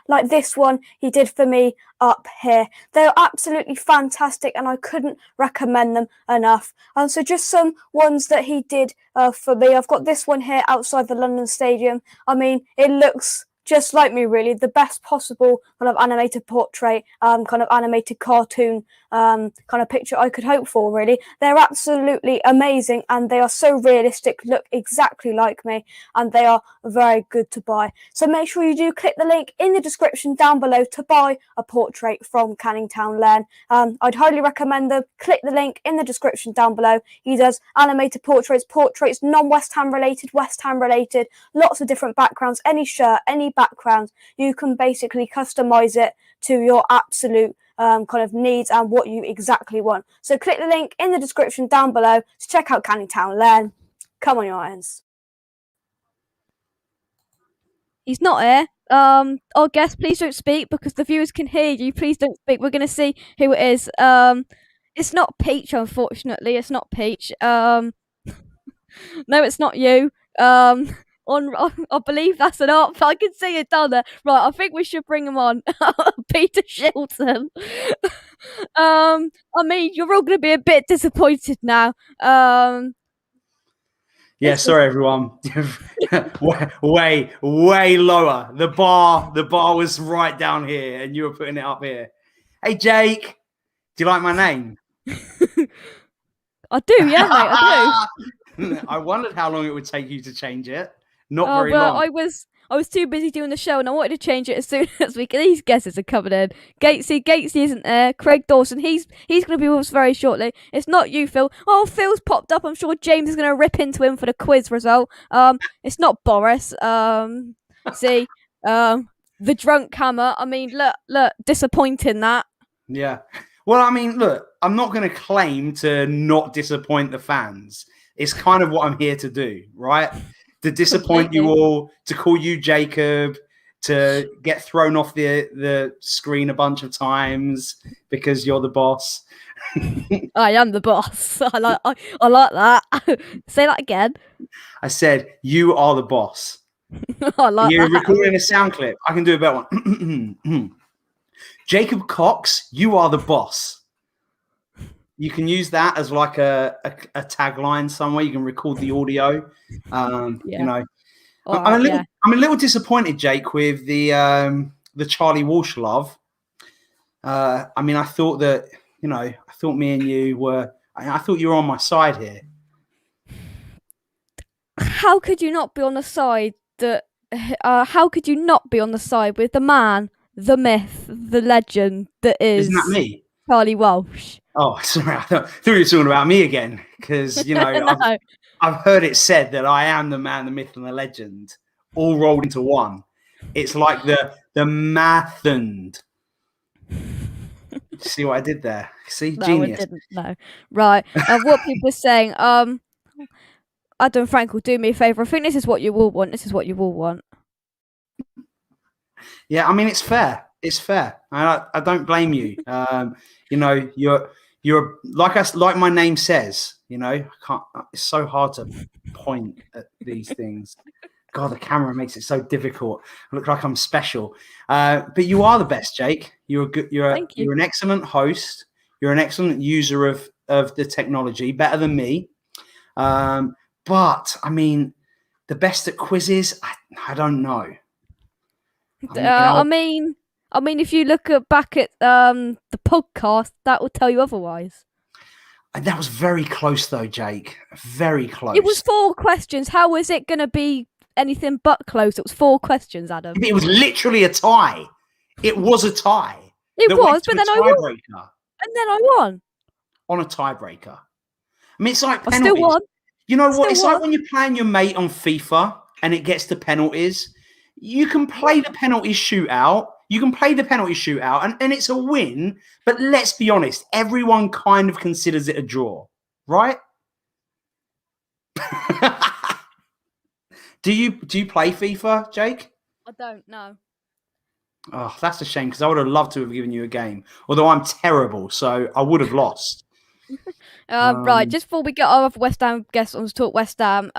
like this one he did for me up here. They are absolutely fantastic and I couldn't recommend them enough. So just some ones that he did for me. I've got this one here outside the London Stadium. I mean, it looks just like me, really. The best possible kind of animated portrait, kind of animated cartoon kind of picture I could hope for, really. They're absolutely amazing and they are so realistic, look exactly like me, and they are very good to buy. So make sure you do click the link in the description down below to buy a portrait from Canning Town Len. I'd highly recommend them. Click the link in the description down below. He does animated portraits, non-West Ham related, West Ham related, lots of different backgrounds, any shirt, any background. You can basically customize it to your absolute kind of needs and what you exactly want. So click the link in the description down below to check out Canning Town Len. Come on, your irons. He's not here. Our guest, please don't speak because the viewers can hear you. Please don't speak. We're going to see who it is. It's not Peach, unfortunately. It's not Peach. No, it's not you. I believe that's an art. I can see it down there. Right, I think we should bring him on. Peter Shilton. I mean, you're all going to be a bit disappointed now. Yeah, sorry everyone. way lower. The bar was right down here, and you were putting it up here. Hey Jake, do you like my name? I do, yeah, mate. I do. I wondered how long it would take you to change it. Not very long. I was too busy doing the show, and I wanted to change it as soon as we can. These guesses are coming in. Gatesy isn't there. Craig Dawson, he's going to be with us very shortly. It's not you, Phil. Oh, Phil's popped up. I'm sure James is going to rip into him for the quiz result. It's not Boris. The drunk hammer. I mean, look, disappointing that. Yeah. Well, I mean, look, I'm not going to claim to not disappoint the fans. It's kind of what I'm here to do, right? To disappoint you all, to call you Jacob, to get thrown off the screen a bunch of times because you're the boss. I am the boss. I like that. Say that again. I said, you are the boss. I like You're that. recording a sound clip. I can do a better one. Jacob Cox, you are the boss. You can use that as like a tagline somewhere. You can record the audio. You know, I'm a little disappointed, Jake, with the Charlie Walsh love. I mean, I thought that, you know, I thought me and you were. I thought you were on my side here. How could you not be on the side that? How could you not be on the side with the man, the myth, the legend that is? Isn't that me? Charlie Walsh. Oh, sorry. I thought you were talking about me again because, you know, No. I've heard it said that I am the man, the myth, and the legend, all rolled into one. It's like the mathend. See what I did there? See, No, genius. I didn't. No. Right. What people are saying. Adam Frankel, do me a favour. I think this is what you will want. This is what you will want. Yeah, I mean, it's fair. It's fair. I don't blame you. You know, you're like my name says. You know, I can't. It's so hard to point at these things. God, the camera makes it so difficult. I look like I'm special. But you are the best, Jake. You're an excellent host. You're an excellent user of the technology, better than me. But I mean, the best at quizzes, I don't know. I mean, if you look back at the podcast, that will tell you otherwise. That was very close, though, Jake. Very close. It was 4 questions. How was it going to be anything but close? It was 4 questions, Adam. It was literally a tie. It was a tie. It was, but then I won. And then I won. On a tiebreaker. I mean, it's like I penalties. still won. You know what? It's like when you're playing your mate on FIFA and it gets to penalties. You can play the penalty shootout. And it's a win. But let's be honest, everyone kind of considers it a draw, right? Do you play FIFA, Jake? I don't know. Oh, that's a shame because I would have loved to have given you a game. Although I'm terrible, so I would have lost. Right, just before we get our other West Ham guests on to talk West Ham,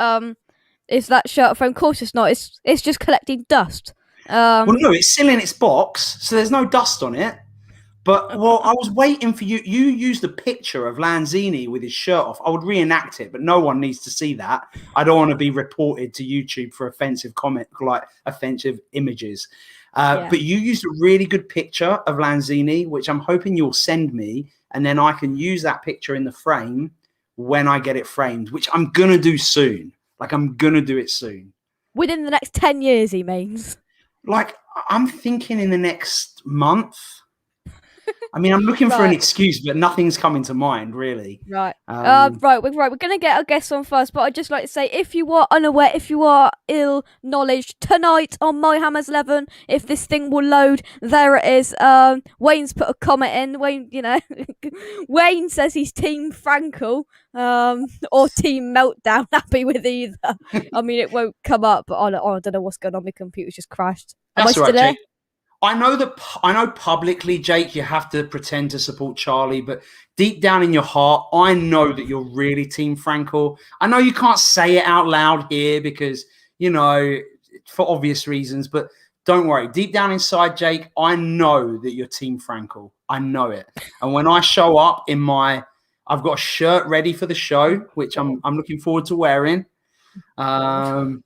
is that shirt frame? Of course it's not. It's just collecting dust. Well, no, it's still in its box, so there's no dust on it. But, well, I was waiting for you. You used a picture of Lanzini with his shirt off. I would reenact it, but no one needs to see that. I don't want to be reported to YouTube for offensive images. But you used a really good picture of Lanzini, which I'm hoping you'll send me, and then I can use that picture in the frame when I get it framed, which I'm going to do soon. Like, I'm going to do it soon. Within the next 10 years, he means. Like, I'm thinking in the next month. I mean, I'm looking for an excuse, but nothing's coming to mind, really. Right. Right. We're going to get our guests on first, but I'd just like to say, if you are unaware, if you are ill-knowledge, tonight on My Hammers 11, if this thing will load, there it is. Wayne's put a comment in. Wayne, you know, Wayne says he's Team Frankel or Team Meltdown. Happy with either. I mean, it won't come up, but I don't know what's going on. My computer's just crashed. That's right, Jake. I know publicly, Jake, you have to pretend to support Charlie, but deep down in your heart, I know that you're really Team Frankel. I know you can't say it out loud here because, you know, for obvious reasons, but don't worry. Deep down inside, Jake, I know that you're Team Frankel. I know it. And when I show up I've got a shirt ready for the show, which I'm looking forward to wearing. And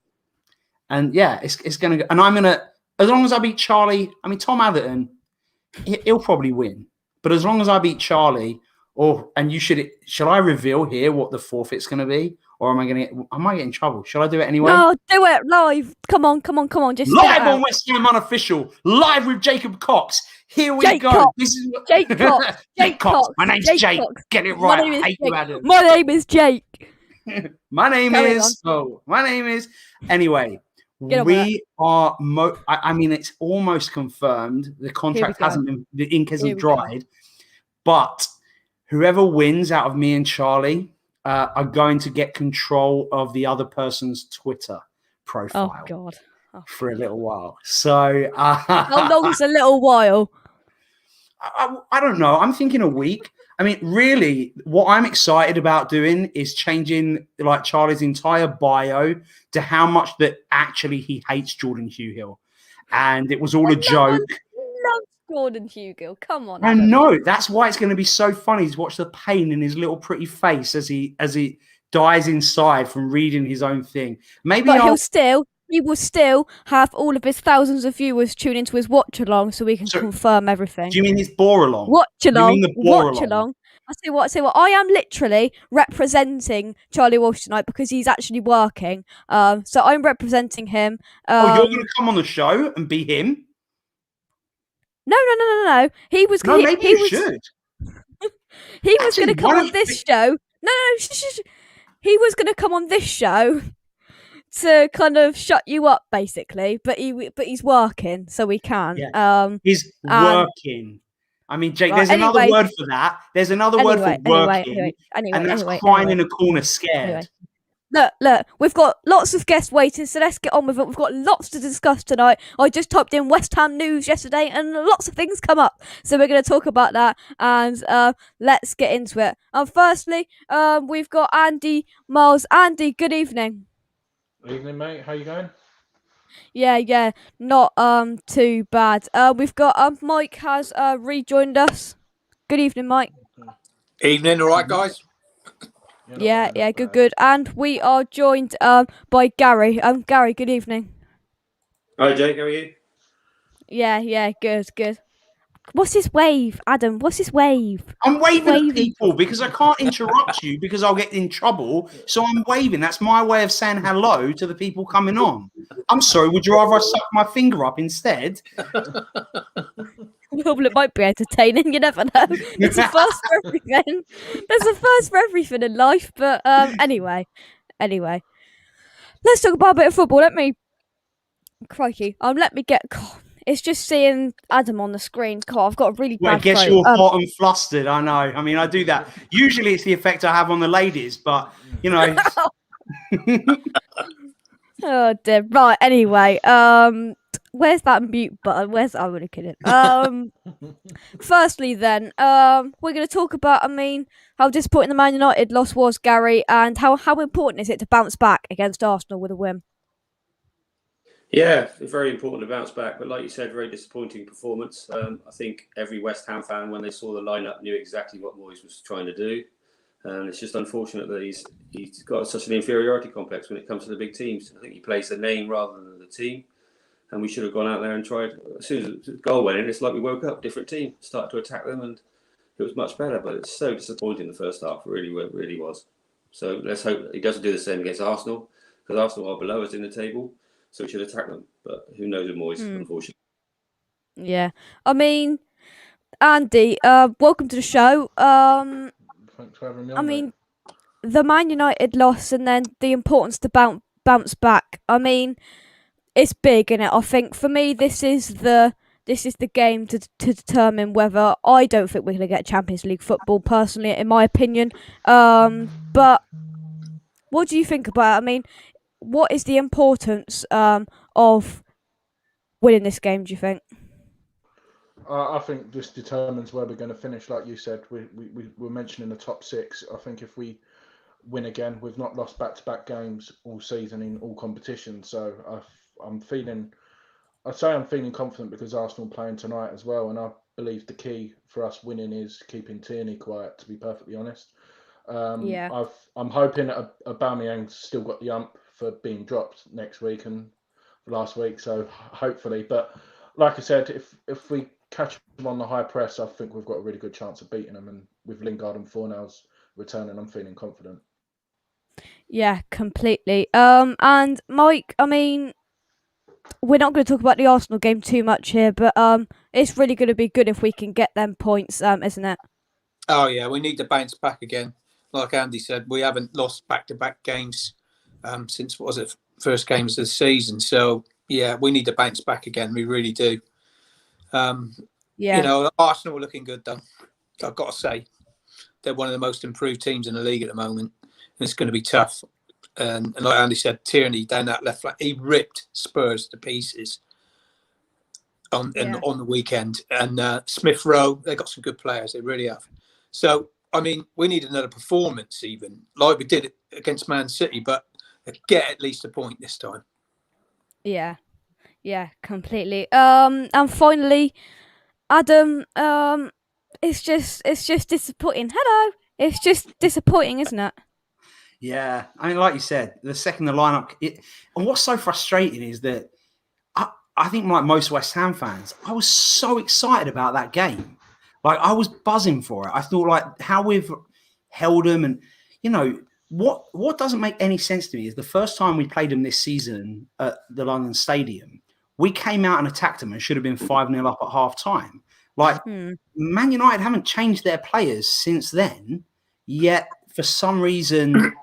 yeah, it's going to go. And I'm going to, as long as I beat Charlie, I mean, Tom Atherton, he'll probably win. But as long as I beat Charlie, shall I reveal here what the forfeit's going to be? Or I might get in trouble? Shall I do it anyway? No, do it live. Come on. Just live on West Ham Unofficial, live with Jacob Cox. Here we go. Cox. This is what... Jake Cox. Jake Cox. My name's Jake. Cox. Get it right. I hate you, Adam. My name is Jake. My name is. Anyway. We are. I mean, it's almost confirmed. The contract hasn't been. The ink hasn't dried. But whoever wins out of me and Charlie are going to get control of the other person's Twitter profile. Oh God! for a little while. So How long's a little while? I don't know. I'm thinking a week. I mean, really, what I'm excited about doing is changing like Charlie's entire bio to how much that actually he hates Jordan Hugill, and it was all a joke. Love Jordan Hugill. Come on, I Adam. know. That's why it's going to be so funny to watch the pain in his little pretty face as he dies inside from reading his own thing. Maybe But he will still have all of his thousands of viewers tune into his watch along so we can confirm everything. Do you mean his bore along? Watch along. You mean the bore Watch along. I say what. I am literally representing Charlie Walsh tonight because he's actually working. So I'm representing him. You're going to come on the show and be him? No. He was. No, maybe you should. He was going to come on this show. No. He was going to come on this show to kind of shut you up, basically. But he's working, so we can. Yeah. He's working. I mean, Jake, there's another word for that. There's another word for working, and that's crying in a corner scared. Look, we've got lots of guests waiting, so let's get on with it. We've got lots to discuss tonight. I just typed in West Ham news yesterday, and lots of things come up. So we're going to talk about that, and let's get into it. Firstly, we've got Andy Miles. Andy, good evening. Good evening, mate. How you going? Yeah, not too bad. We've got Mike has rejoined us. Good evening, Mike. Evening, all right, guys. Yeah, good. And we are joined by Gary. Gary, good evening. Hi, Jake. How are you? Yeah, good. What's this wave, Adam? What's this wave? I'm waving at people because I can't interrupt you because I'll get in trouble. So I'm waving. That's my way of saying hello to the people coming on. I'm sorry. Would you rather I suck my finger up instead? Well, it might be entertaining. You never know. It's a first for everything. There's a first for everything in life. But anyway, let's talk about a bit of football. Let me get. God, it's just seeing Adam on the screen. God, I've got a really bad I guess throat. you're hot and flustered. I know. I mean, I do that. Usually, it's the effect I have on the ladies, but you know. Oh dear. Right. Anyway, where's that mute button? I'm really kidding. Firstly, then, we're going to talk about. I mean, how disappointing the Man United loss was, Gary, and how important is it to bounce back against Arsenal with a win? Yeah, very important to bounce back, but like you said, very disappointing performance. I think every West Ham fan, when they saw the lineup, knew exactly what Moyes was trying to do. And it's just unfortunate that he's got such an inferiority complex when it comes to the big teams. I think he plays the name rather than the team. And we should have gone out there and tried. As soon as the goal went in, it's like we woke up, different team, started to attack them, and it was much better. But it's so disappointing the first half, really was. So let's hope that he doesn't do the same against Arsenal, because Arsenal are below us in the table, so we should attack them. But who knows with Moyes, unfortunately. Yeah. I mean, Andy, welcome to the show. Thanks for having me on. I mean, the Man United loss and then the importance to bounce back. I mean, it's big, isn't it? I think for me, this is the game to determine whether I don't think we're going to get Champions League football, personally, in my opinion. But what do you think about it? I mean, what is the importance of winning this game, do you think? I think this determines where we're going to finish. Like you said, we were mentioning the top six. I think if we win again, we've not lost back-to-back games all season in all competitions. So I'm feeling confident because Arsenal playing tonight as well. And I believe the key for us winning is keeping Tierney quiet, to be perfectly honest. Yeah. I'm hoping that Aubameyang's still got the ump for being dropped next week and last week. So hopefully, but like I said, if we catch them on the high press, I think we've got a really good chance of beating them. And with Lingard and Fornals returning, I'm feeling confident. Yeah, completely. And Mike, I mean, we're not going to talk about the Arsenal game too much here, but it's really going to be good if we can get them points, isn't it? Oh yeah, we need to bounce back again. Like Andy said, we haven't lost back-to-back games since first games of the season. So yeah, we need to bounce back again. We really do. Yeah. You know, Arsenal are looking good though. I've got to say, they're one of the most improved teams in the league at the moment, and it's going to be tough and like Andy said, Tierney down that left flank, he ripped Spurs to pieces on the weekend. And Smith Rowe, they got some good players, they really have. So I mean, we need another performance, even like we did against Man City, but get at least a point this time. Yeah, completely. And finally, Adam, it's just disappointing. Hello, it's just disappointing, isn't it? Yeah, I mean, like you said, the second the lineup, and what's so frustrating is that I think, like most West Ham fans, I was so excited about that game. Like, I was buzzing for it. I thought, like, how we've held them, and what doesn't make any sense to me is the first time we played them this season at the London Stadium, we came out and attacked them and should have been 5-0 up at half time. Like, Man United haven't changed their players since then, yet for some reason,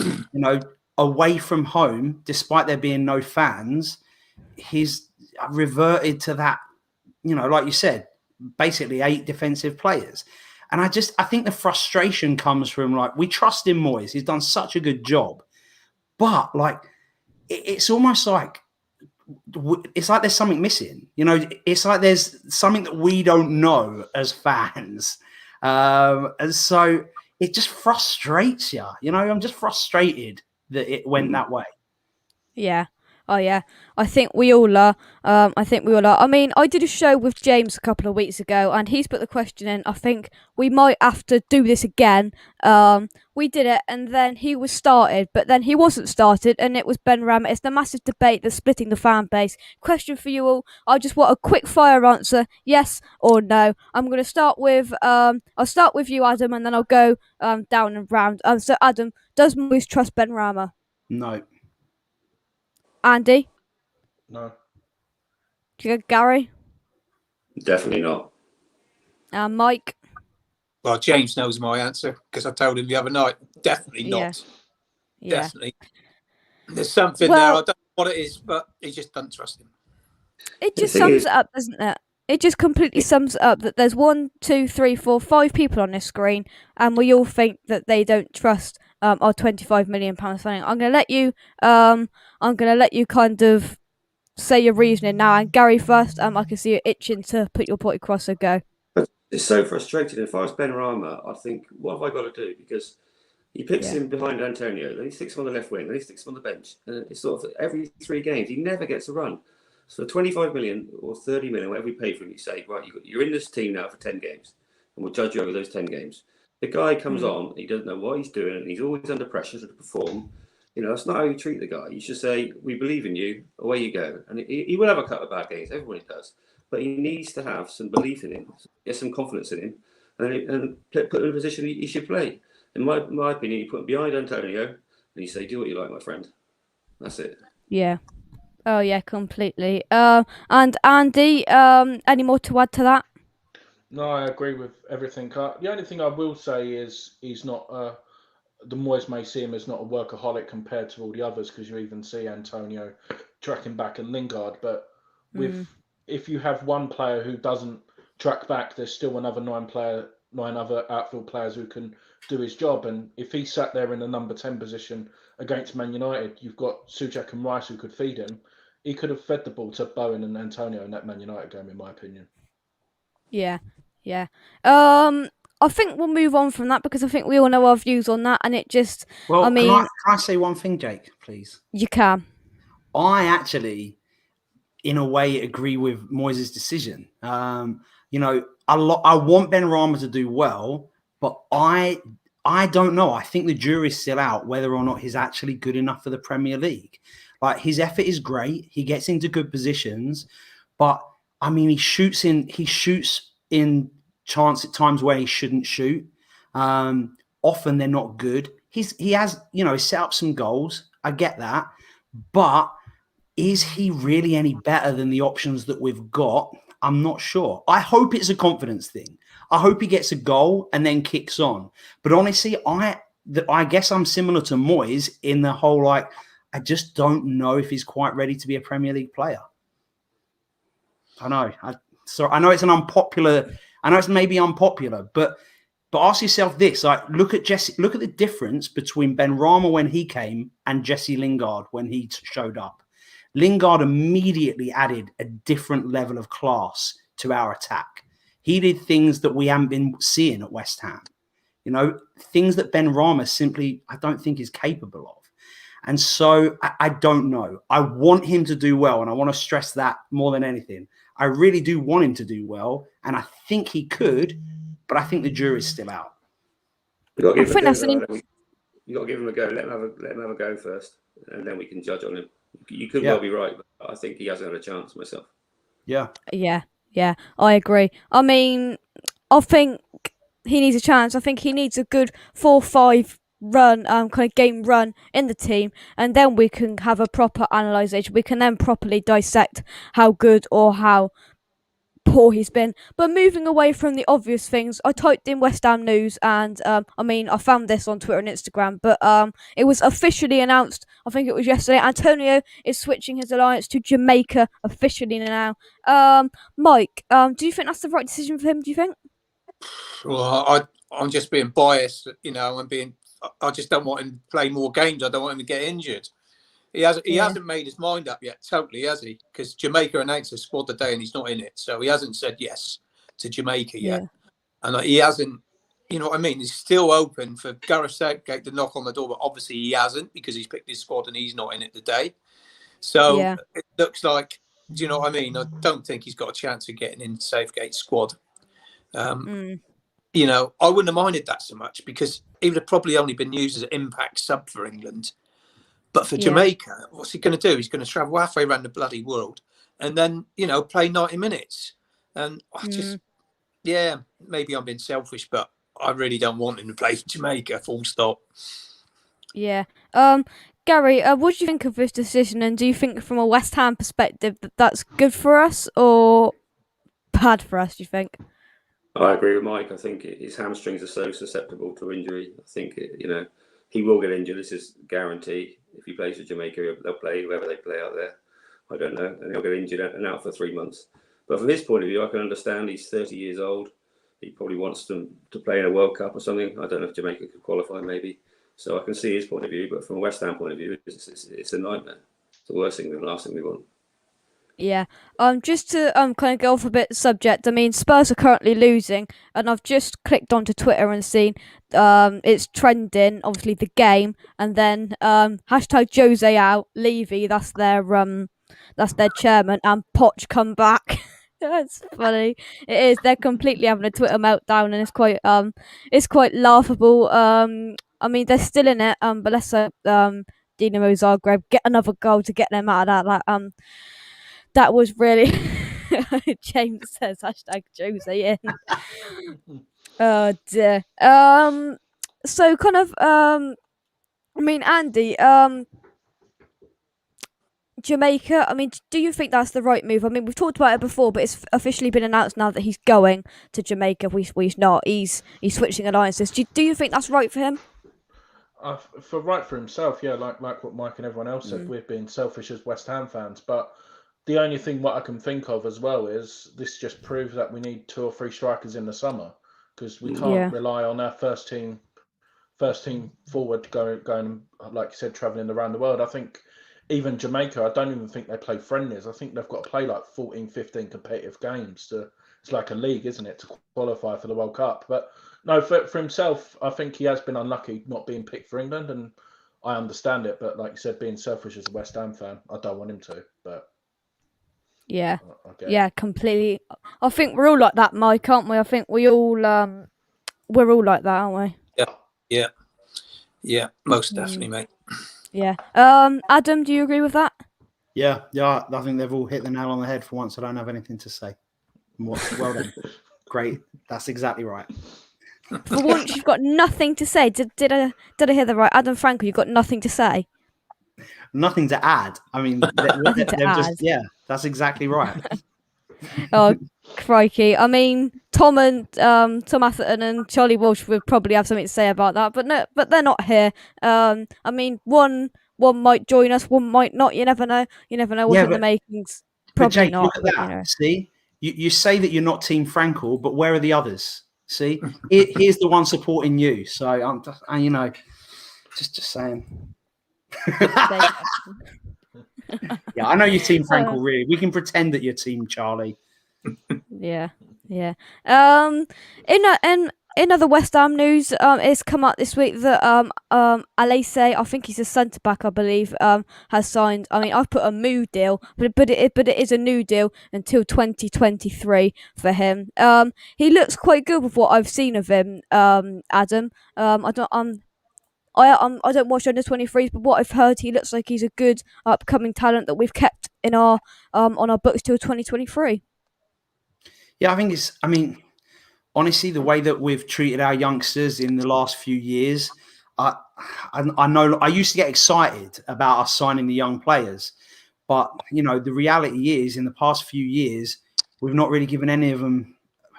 away from home, despite there being no fans, he's reverted to that, like you said, basically 8 defensive players. And I think the frustration comes from, like, we trust in Moyes. He's done such a good job. But, like, it's almost like, it's like there's something missing. It's like there's something that we don't know as fans. And so it just frustrates you. I'm just frustrated that it went that way. Yeah. Oh yeah, I think we all are. I mean, I did a show with James a couple of weeks ago, and he's put the question in. I think we might have to do this again. We did it, and then he was started, but then he wasn't started, and it was Ben Rama. It's the massive debate that's splitting the fan base. Question for you all. I just want a quick fire answer, yes or no. I'm going to start with I'll start with you, Adam, and then I'll go down and round. So Adam, does Moyes trust Ben Rama? No. Andy? No. Gary? Definitely not. Mike? Well, James knows my answer because I told him the other night. Definitely not. Yeah. Definitely. There's something there. I don't know what it is, but he just doesn't trust him. It just sums it up, doesn't it? It just completely sums it up that there's 1, 2, 3, 4, 5 people on this screen, and we all think that they don't trust our £25 million funding. I'm gonna let you kind of say your reasoning now. And Gary first. I can see you itching to put your point across. So go. It's so frustrating. If I was Ben Rama, I think, what have I got to do? Because he picks him behind Antonio, then he sticks him on the left wing, then he sticks him on the bench, and it's sort of every 3 games he never gets a run. So 25 million or 30 million, whatever we pay for him, you say, right, you're in this team now for 10 games, and we'll judge you over those 10 games. The guy comes on, he doesn't know what he's doing, and he's always under pressure to perform. That's not how you treat the guy. You should say, we believe in you, away you go. And he will have a couple of bad games, everybody does. But he needs to have some belief in him, get some confidence in him, and put him in a position he should play. In my opinion, you put him behind Antonio, and you say, do what you like, my friend. That's it. Yeah. Oh, yeah, completely. And Andy, any more to add to that? No, I agree with everything. The only thing I will say is he's not. The Moyes may see him as not a workaholic compared to all the others, because you even see Antonio tracking back and Lingard. But if you have one player who doesn't track back, there's still another 9 other outfield players who can do his job. And if he sat there in the number 10 position against Man United, you've got Souček and Rice who could feed him. He could have fed the ball to Bowen and Antonio in that Man United game, in my opinion. Yeah. I think we'll move on from that, because I think we all know our views on that, and it just. Well, I mean, can I say one thing, Jake, please? You can. I actually, in a way, agree with Moyes' decision. I want Ben Rama to do well, but I don't know. I think the jury's still out whether or not he's actually good enough for the Premier League. Like, his effort is great. He gets into good positions, but I mean, he shoots in chance at times where he shouldn't shoot. Often they're not good. He has set up some goals. I get that, but is he really any better than the options that we've got? I'm not sure. I hope it's a confidence thing. I hope he gets a goal and then kicks on. But honestly, I guess I'm similar to Moyes in the whole, like, I just don't know if he's quite ready to be a Premier League player. I know. I know it's maybe unpopular, but But ask yourself this: like, look at the difference between Benrahma when he came and Jesse Lingard when he showed up. Lingard immediately added a different level of class to our attack. He did things that we haven't been seeing at West Ham. You know, things that Benrahma simply, I don't think, is capable of. And so I don't know. I want him to do well, and I want to stress that more than anything. I really do want him to do well, and I think he could, but I think the jury's still out. You got to give him a go. You got to give him a go. Let him have a go first, and then we can judge on him. You could well be right, but I think he hasn't had a chance myself. Yeah, I agree. I mean, I think he needs a chance. I think he needs a good 4-5 run, kind of game run in the team, and then we can have a proper analysation. We can then properly dissect how good or how poor he's been. But moving away from the obvious things, I typed in West Ham news, and I found this on Twitter and Instagram, but it was officially announced, I think it was yesterday, Antonio is switching his alliance to Jamaica officially now. Mike, do you think that's the right decision for him, do you think? Well, I'm just being biased, I just don't want him to play more games. I don't want him to get injured. He hasn't made his mind up yet, totally, has he? Because Jamaica announced a squad today and he's not in it. So he hasn't said yes to Jamaica yet. And he hasn't, you know what I mean? He's still open for Gareth Southgate to knock on the door, but obviously he hasn't because he's picked his squad and he's not in it today. So it looks like, do you know what I mean? I don't think he's got a chance of getting in Southgate's squad. You know, I wouldn't have minded that so much because he would have probably only been used as an impact sub for England. But for Jamaica, what's he going to do? He's going to travel halfway around the bloody world and then, you know, play 90 minutes. And I just, maybe I'm being selfish, but I really don't want him to play for Jamaica, full stop. Yeah. Gary, what do you think of this decision? And do you think from a West Ham perspective that that's good for us or bad for us, do you think? I agree with Mike. I think his hamstrings are so susceptible to injury. I think, he will get injured. This is guaranteed. If he plays for Jamaica, they'll play whoever they play out there. I don't know. And he'll get injured and out for 3 months. But from his point of view, I can understand he's 30 years old. He probably wants them to play in a World Cup or something. I don't know if Jamaica could qualify, maybe. So I can see his point of view. But from a West Ham point of view, it's a nightmare. It's the worst thing, the last thing we want. Yeah. Just to kind of go off a bit subject, I mean, Spurs are currently losing, and I've just clicked onto Twitter and seen it's trending, obviously the game, and then hashtag Jose out, Levy, that's their chairman, and Poch come back. That's funny. It is. They're completely having a Twitter meltdown, and it's quite laughable. I mean, they're still in it, but let's hope Dinamo Zagreb get another goal to get them out of that. That was really James says hashtag Jose in. Oh dear. So kind of I mean, Andy, Jamaica, I mean, do you think that's the right move? I mean, we've talked about it before, but it's officially been announced now that he's going to Jamaica. He's not. He's switching alliances. Do you think that's right for him? For himself, yeah, like what Mike and everyone else said, we're being selfish as West Ham fans, but the only thing what I can think of as well is this just proves that we need 2 or 3 strikers in the summer because we can't rely on our first team forward going like you said, travelling around the world. I think even Jamaica, I don't even think they play friendlies. I think they've got to play like 14, 15 competitive games it's like a league, isn't it, to qualify for the World Cup. But no, for himself, I think he has been unlucky not being picked for England, and I understand it. But like you said, being selfish as a West Ham fan, I don't want him to. But yeah, completely. I think we're all like that, Mike, aren't we? I think we're all like that, aren't we? Yeah, most definitely, mate. Yeah. Adam, do you agree with that? Yeah. I think they've all hit the nail on the head for once. I don't have anything to say. Well done. Great. That's exactly right. For once, you've got nothing to say. Did I hear that right? Adam Frankel, you've got nothing to say. Nothing to add. I mean, that's exactly right. Oh, crikey. I mean, Tom Atherton and Charlie Walsh would probably have something to say about that, but they're not here. I mean, one might join us, one might not. You never know. What's in the makings. Probably Jake, not. Look at that. See, you say that you're not Team Frankel, but where are the others? See, here's the one supporting you. So I'm just, just saying. Yeah, I know your team, Frankel. Really, we can pretend that you're team Charlie. Yeah. In other West Ham news, it's come up this week that Alese, I think he's a centre back, I believe, has signed. I mean, I've put a new deal, but it is a new deal until 2023 for him. He looks quite good with what I've seen of him. Adam, I don't watch under 23s, but what I've heard, he looks like he's a good upcoming talent that we've kept in our on our books till 2023. Yeah, I mean, honestly, the way that we've treated our youngsters in the last few years, I know I used to get excited about us signing the young players, but the reality is, in the past few years, we've not really given any of them.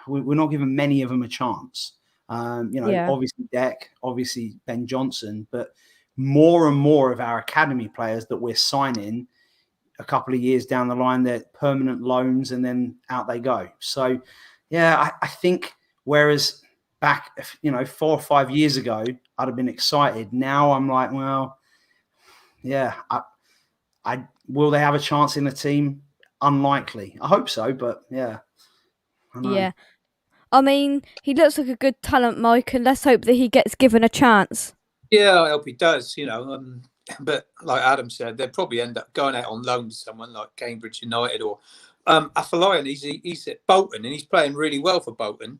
We're not giving many of them a chance. Obviously Deck, obviously Ben Johnson, but more and more of our academy players that we're signing a couple of years down the line, they're permanent loans and then out they go. So, yeah, I think whereas back, 4 or 5 years ago, I'd have been excited. Now I'm like, well, yeah, I will they have a chance in the team? Unlikely. I hope so, but yeah. Yeah. I mean, he looks like a good talent, Mike, and let's hope that he gets given a chance. Yeah, I hope he does, but like Adam said, they'll probably end up going out on loan to someone like Cambridge United or Afolayan. He's at Bolton and he's playing really well for Bolton.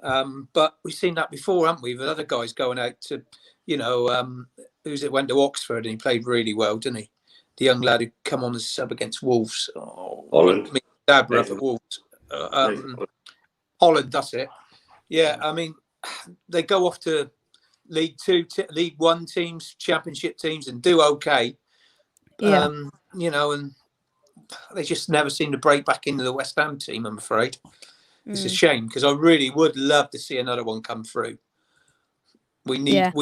But we've seen that before, haven't we? With other guys going out to, went to Oxford and he played really well, didn't he? The young lad who come on as sub against Wolves. Holland. Dabra for Wolves. Holland, that's it. Yeah, I mean, they go off to League Two, League One teams, Championship teams, and do okay. Yeah. And they just never seem to break back into the West Ham team, I'm afraid. It's a shame because I really would love to see another one come through. We need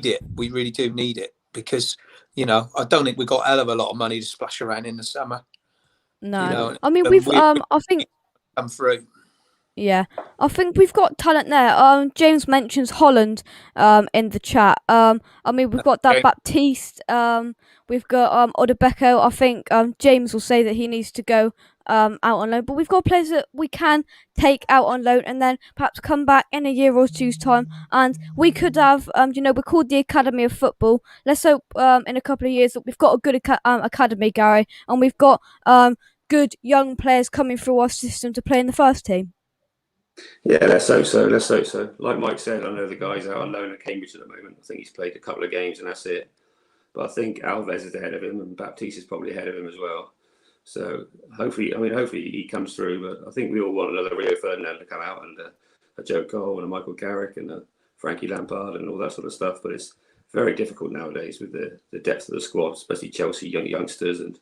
it. We really do need it because, I don't think we've got a hell of a lot of money to splash around in the summer. No. I mean, I think come through. Yeah, I think we've got talent there. James mentions Holland in the chat. I mean, we've got that Baptiste. We've got Odebeko. I think James will say that he needs to go out on loan, but we've got players that we can take out on loan and then perhaps come back in a year or two's time, and we could have we're called the Academy of Football. Let's hope in a couple of years that we've got a good academy, Gary, and we've got good young players coming through our system to play in the first team. Yeah, let's hope so. Like Mike said, I know the guy's out on loan at Cambridge at the moment. I think he's played a couple of games and that's it. But I think Alves is ahead of him and Baptiste is probably ahead of him as well. So hopefully he comes through. But I think we all want another Rio Ferdinand to come out and a Joe Cole and a Michael Carrick and a Frankie Lampard and all that sort of stuff. But it's very difficult nowadays with the depth of the squad, especially Chelsea youngsters. And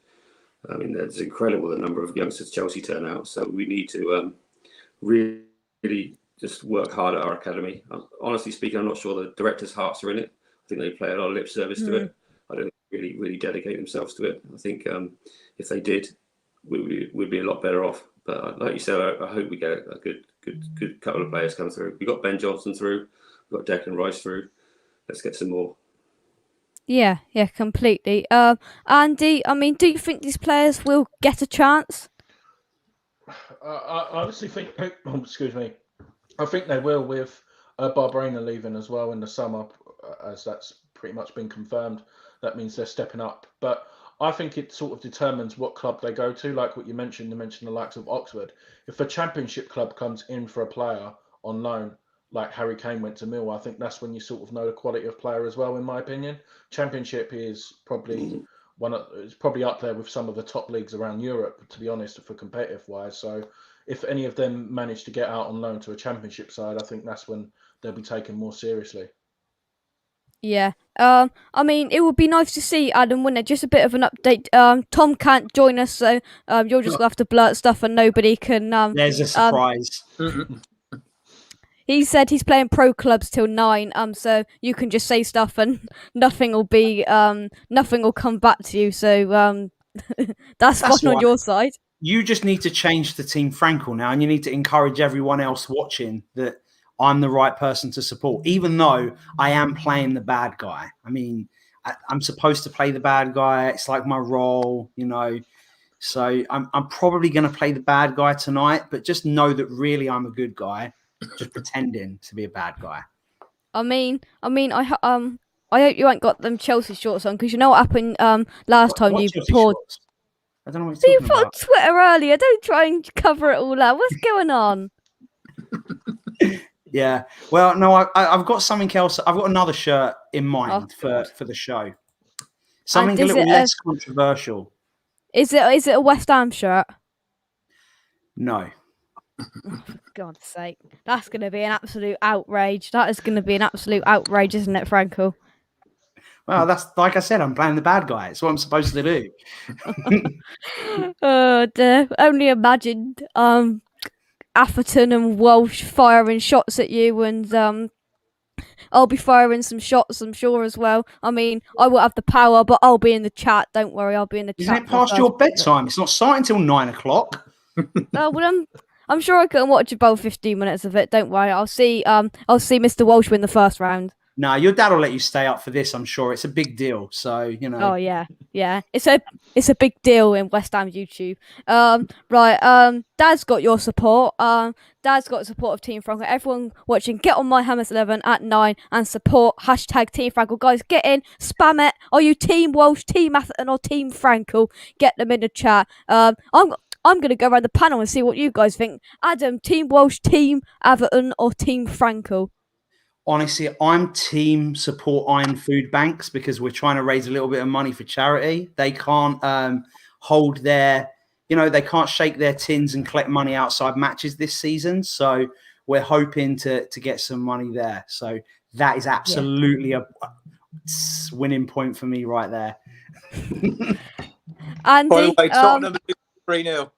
I mean, it's incredible the number of youngsters Chelsea turn out. So we need to really just work hard at our academy. Honestly speaking, I'm not sure the directors' hearts are in it. I think they play a lot of lip service to it. I don't really dedicate themselves to it. I think if they did, we'd be a lot better off. But like you said, I hope we get a good couple of players come through. We got Ben Johnson through, we got Declan Rice through. Let's get some more. Yeah, completely. Andy, I mean, do you think these players will get a chance? I honestly think, excuse me, I think they will with Barbarena leaving as well in the summer, as that's pretty much been confirmed. That means they're stepping up. But I think it sort of determines what club they go to, like what you mentioned the likes of Oxford. If a Championship club comes in for a player on loan, like Harry Kane went to Mill, I think that's when you sort of know the quality of player as well, in my opinion. Championship is probably it's probably up there with some of the top leagues around Europe, to be honest, for competitive wise. So if any of them manage to get out on loan to a Championship side, I think that's when they'll be taken more seriously. Yeah. I mean, it would be nice to see Adam, wouldn't it? Just a bit of an update. Tom can't join us, so you're just gonna have to blurt stuff and nobody can. There's a surprise. He said he's playing pro clubs till 9. So you can just say stuff and nothing will come back to you. So that's fun on your side. You just need to change the Team Frankel now, and you need to encourage everyone else watching that I'm the right person to support, even though I am playing the bad guy. I mean, I'm supposed to play the bad guy. It's like my role, you know. So I'm probably going to play the bad guy tonight, but just know that really I'm a good guy, just pretending to be a bad guy. I hope you ain't got them Chelsea shorts on, because you know what happened last time What you Chelsea poured. shorts? I don't know what So you're you talking put on about. Twitter earlier. Don't try and cover it all up. What's going on? Yeah. Well, no, I've got something else. I've got another shirt in mind for the show. Something a is little it less controversial. Is it a West Ham shirt? No. For God's sake, that's going to be an absolute outrage. That is going to be an absolute outrage, isn't it, Franco? Well, that's like I said, I'm playing the bad guy. It's what I'm supposed to do. Oh dear. Only imagined Atherton and Walsh firing shots at you, and I'll be firing some shots, I'm sure, as well. I mean, I will have the power, but I'll be in the chat. Don't worry, I'll be in the Isn't chat. it past your bedtime? It's not starting till 9 o'clock. Well, I'm sure I can watch about 15 minutes of it. Don't worry. I'll see Mr. Walsh win the first round. No, your dad will let you stay up for this, I'm sure. It's a big deal. So, you know. Oh yeah. It's a big deal in West Ham YouTube. Right. Dad's got your support. Dad's got the support of Team Franco. Everyone watching, get on my Hammers 11 at 9 and support #Team Franco. Guys, get in, spam it. Are you Team Walsh, Team Atherton, or Team Franco? Get them in the chat. I'm going to go around the panel and see what you guys think. Adam, Team Walsh, Team Atherton, or Team Franco? Honestly, I'm team support Iron Food Banks because we're trying to raise a little bit of money for charity. They can't hold their, they can't shake their tins and collect money outside matches this season. So we're hoping to get some money there. So that is absolutely a winning point for me right there. Andy, by the way, Tottenham 3-0.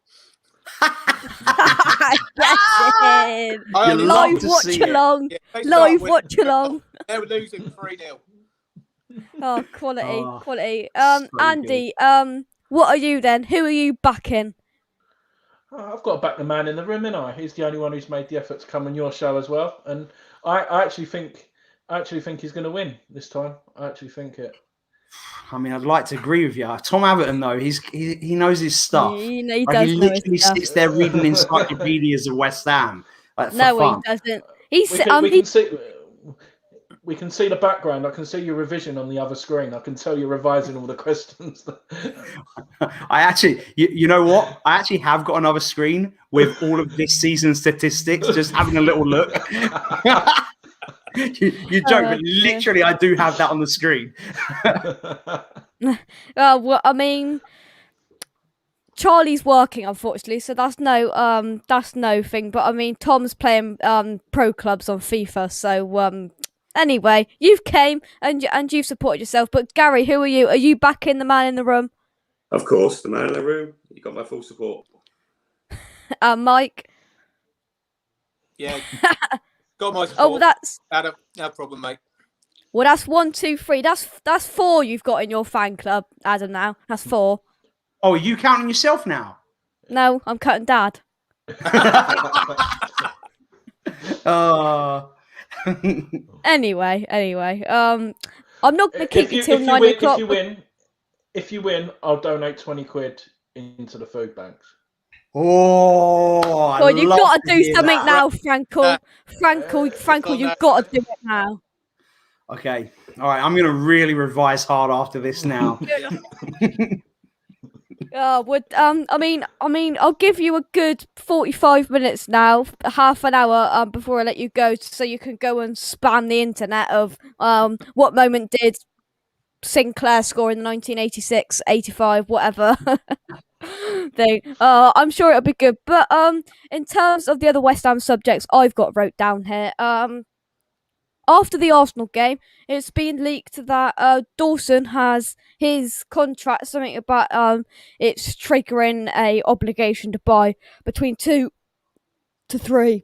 Live watch along. Live watch along. They were losing 3-0. Oh, quality. Andy, what are you then? Who are you backing? I've got to back the man in the room, innit I? He's the only one who's made the effort to come on your show as well, and I actually think he's going to win this time. I actually think it. I mean, I'd like to agree with you. Tom Atherton, though, he knows his stuff. He literally sits there reading encyclopedias of West Ham. Like, no, fun. he doesn't. We can see the background. I can see your revision on the other screen. I can tell you're revising all the questions. I actually, you know what? I actually have got another screen with all of this season's statistics, just having a little look. You joke, but literally, I do have that on the screen. Well, I mean, Charlie's working, unfortunately, so that's no thing. But I mean, Tom's playing pro clubs on FIFA, so anyway, you've came and you've supported yourself. But Gary, who are you? Are you backing the man in the room? Of course, the man in the room. You got my full support. Mike. Yeah. Got my support. Oh, well, that's no problem, mate. Well, that's 1, 2, 3. That's 4 you've got in your fan club, Adam. Now that's 4. Oh, are you counting yourself now? No, I'm cutting Dad. Anyway. I'm not going to keep you till 9 o'clock. If you win, I'll donate 20 quid into the food banks. Oh, you've got to do something now, Franco. Franco, you've got to do it now. Okay, all right. I'm going to really revise hard after this now. I mean, I'll give you a good 45 minutes now, half an hour before I let you go, so you can go and spam the internet of what moment did Sinclair score in the 1986, 85, whatever thing. I'm sure it'll be good. But in terms of the other West Ham subjects I've got wrote down here, after the Arsenal game, it's been leaked that Dawson has his contract, something about it's triggering a obligation to buy between 2 to 3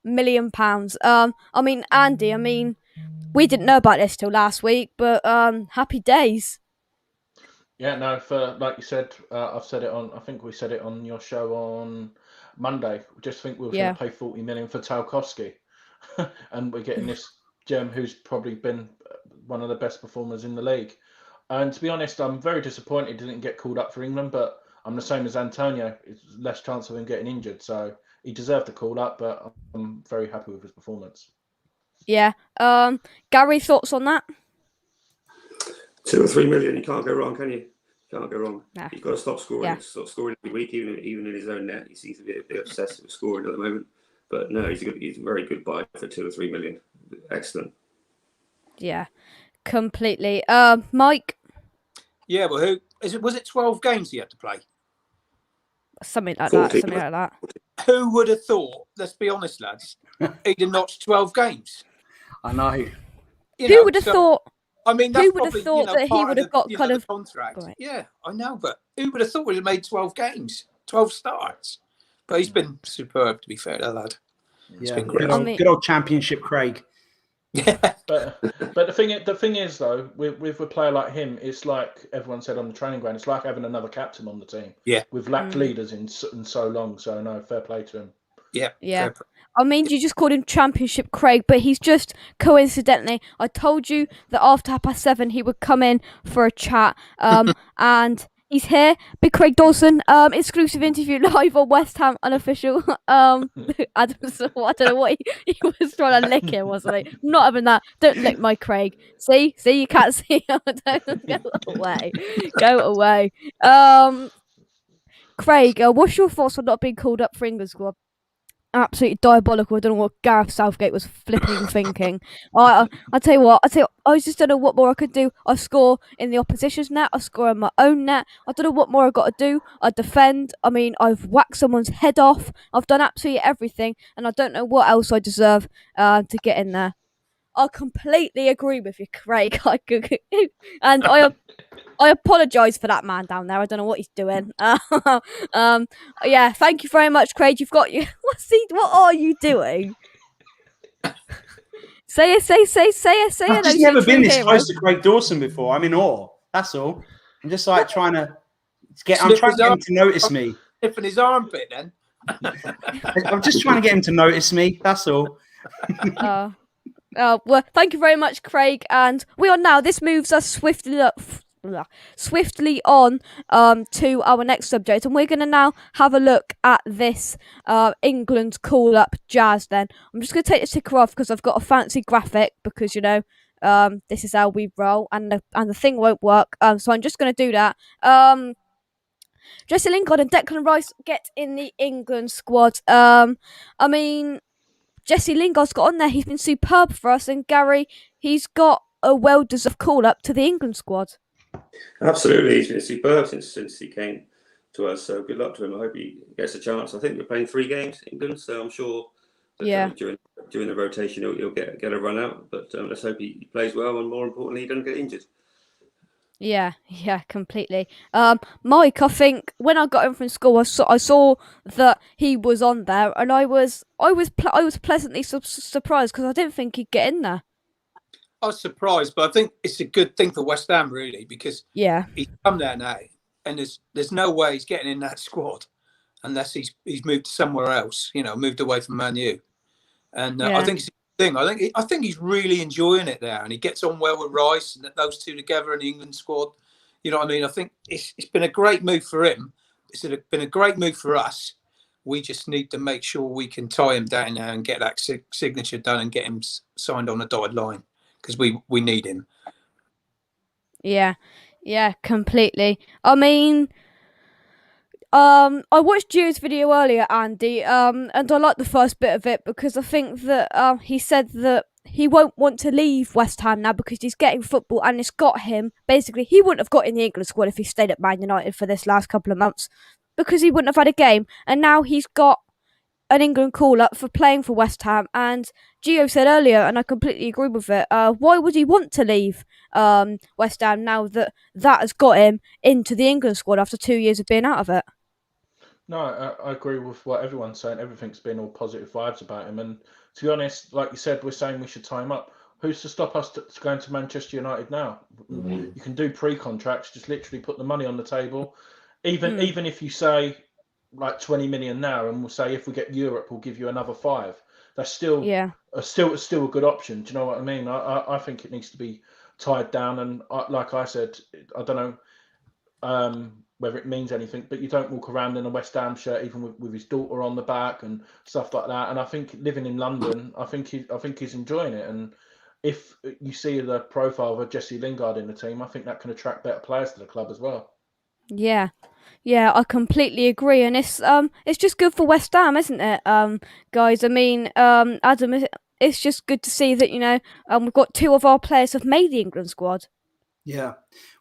million pounds. I mean, Andy, we didn't know about this till last week, but happy days. Yeah, no, for like you said, I've said it on. I think we said it on your show on Monday. We just think we were going Yeah. to pay 40 million for Tarkowski, and we're getting this gem who's probably been one of the best performers in the league. And to be honest, I'm very disappointed he didn't get called up for England. But I'm the same as Antonio. It's less chance of him getting injured, so he deserved the call up. But I'm very happy with his performance. Yeah. Gary, thoughts on that? 2 or 3 million, you can't go wrong, can you? You can't go wrong. Nah. He's got to stop scoring. Yeah. Stop scoring every week, even in his own net. He seems to be a bit obsessed with scoring at the moment. But no, he's a very good buy for 2 or 3 million. Excellent. Yeah, completely. Mike, Yeah, well, who is it? Was it 12 games he had to play? something like 14. that. Something like that. Who would have thought? Let's be honest, lads. He'd have notched 12 games. I know. You Who know, would have so, thought? I mean, that's Who would have probably, thought that he part would of have got the, kind the of? contract. Right. Yeah, I know, but who would have thought he'd have made 12 games, 12 starts? But he's been superb, to be fair to that lad. It's Yeah, been great. good old Championship Craig. Yeah. But the thing is though, with a player like him, it's like everyone said on the training ground. It's like having another captain on the team. Yeah. We've lacked leaders in so long. So no, fair play to him. Yeah. Yeah. I mean, you just called him Championship Craig, but he's just coincidentally. I told you that after 7:30 he would come in for a chat. And he's here. Big Craig Dawson. Exclusive interview live on West Ham unofficial. Adam, I don't know what he was trying to lick him, wasn't he? I'm not having that. Don't lick my Craig. See, you can't see. Don't go away. Go away. Craig, what's your thoughts on not being called up for England squad? Absolutely diabolical. I don't know what Gareth Southgate was flipping thinking. I tell you what. I just don't know what more I could do. I score in the opposition's net. I score in my own net. I don't know what more I got to do. I defend. I mean, I've whacked someone's head off. I've done absolutely everything, and I don't know what else I deserve to get in there. I completely agree with you, Craig. And I apologise for that man down there. I don't know what he's doing. Yeah, thank you very much, Craig. You've got you. What are you doing? Say it. I've just never been this close to Craig Dawson before. I'm in awe. That's all. I'm just like trying to get him to notice me. Sniffing his armpit, then. I'm just trying to get him to notice me. That's all. Well, thank you very much, Craig. And we are now. This moves us swiftly on to our next subject, and we're going to now have a look at this England call-up jazz. Then I'm just going to take the ticker off because I've got a fancy graphic because this is how we roll, and the thing won't work. So I'm just going to do that. Jesse Lingard and Declan Rice get in the England squad. I mean, Jesse Lingard's got on there. He's been superb for us, and Gary, he's got a well-deserved call-up to the England squad. Absolutely, he's been superb since he came to us. So good luck to him. I hope he gets a chance. I think we're playing 3 games, England. So I'm sure that during the rotation he'll get a run out. But let's hope he plays well, and more importantly, he doesn't get injured. Yeah, completely. Mike, I think when I got him from school, I saw that he was on there, and I was pleasantly surprised because I didn't think he'd get in there. I was surprised, but I think it's a good thing for West Ham, really, because he's come there now, and there's no way he's getting in that squad unless he's moved somewhere else, moved away from Man U. And I think it's a good thing. I think he's really enjoying it there, and he gets on well with Rice, and those two together in the England squad. You know what I mean? I think it's been a great move for him. It's been a great move for us. We just need to make sure we can tie him down now and get that signature done and get him signed on a dotted line. Because we need him. Yeah, completely. I mean, I watched Gio's video earlier, Andy, and I liked the first bit of it because I think that he said that he won't want to leave West Ham now because he's getting football and it's got him. Basically, he wouldn't have got in the England squad if he stayed at Man United for this last couple of months because he wouldn't have had a game, and now he's got an England call-up for playing for West Ham. And Gio said earlier, and I completely agree with it, why would he want to leave West Ham now that has got him into the England squad after 2 years of being out of it? No, I agree with what everyone's saying. Everything's been all positive vibes about him. And to be honest, like you said, we're saying we should tie him up. Who's to stop us going to Manchester United now? You can do pre-contracts, just literally put the money on the table. Even if you say like 20 million now, and we'll say if we get Europe, we'll give you another 5. That's still a good option. Do you know what I mean? I think it needs to be tied down. And like I said, I don't know whether it means anything, but you don't walk around in a West Ham shirt, even with his daughter on the back and stuff like that. And I think living in London, I think he's enjoying it. And if you see the profile of a Jesse Lingard in the team, I think that can attract better players to the club as well. Yeah, I completely agree, and it's just good for West Ham, isn't it, guys? I mean, Adam, it's just good to see that we've got 2 of our players have made the England squad. Yeah,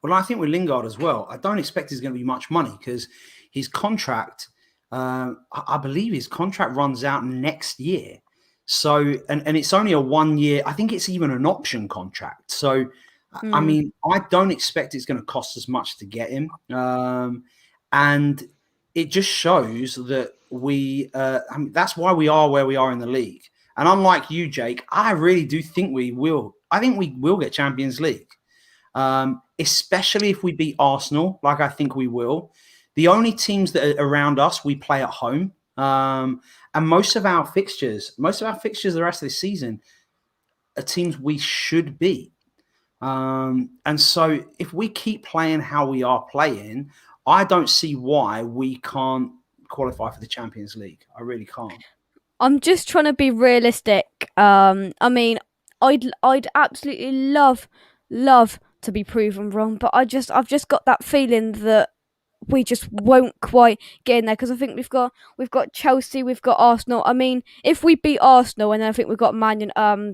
well, I think with Lingard as well, I don't expect there's going to be much money because his contract, I believe his contract runs out next year. So, and it's only a 1 year. I think it's even an option contract. So, I mean, I don't expect it's going to cost as much to get him. And it just shows that I mean, that's why we are where we are in the league. And unlike you, Jake, I really do think we will. I think we will get Champions League. Especially if we beat Arsenal, like I think we will. The only teams that are around us, we play at home. And most of our fixtures the rest of the season are teams we should beat. And so if we keep playing how we are playing, I don't see why we can't qualify for the Champions League. I really can't. I'm just trying to be realistic. I mean, I'd absolutely love to be proven wrong, but I've just got that feeling that we just won't quite get in there, because I think we've got Chelsea, we've got Arsenal. I mean, if we beat Arsenal, and then I think we've got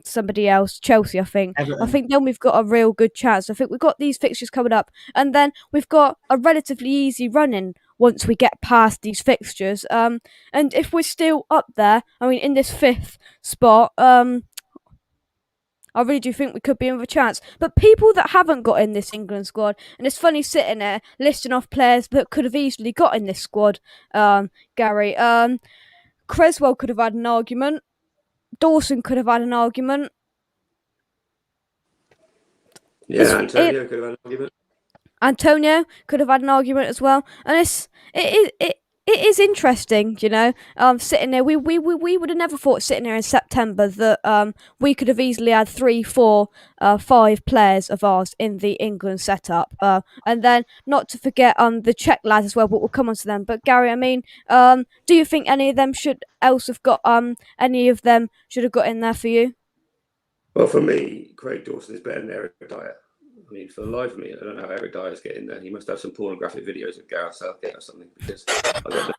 somebody else, Chelsea, Everton. I think then we've got a real good chance. I think we've got these fixtures coming up, and then we've got a relatively easy run-in once we get past these fixtures. And if we're still up there, I mean, in this 5th spot, I really do think we could be in with a chance. But people that haven't got in this England squad, and it's funny sitting there listing off players that could have easily got in this squad, Gary. Creswell could have had an argument. Dawson could have had an argument. Yeah, Antonio could have had an argument. Antonio could have had an argument as well. And it is interesting, sitting there. We would have never thought sitting there in September that we could have easily had 3, 4, 5 players of ours in the England setup. And then not to forget the Czech lads as well, but we'll come on to them. But Gary, I mean, do you think any of them should have got in there for you? Well, for me, Craig Dawson is better than Eric Dyer. I mean, for the life of me, I don't know how Eric Dyer's getting there. He must have some pornographic videos of Gareth Southgate or something, because I don't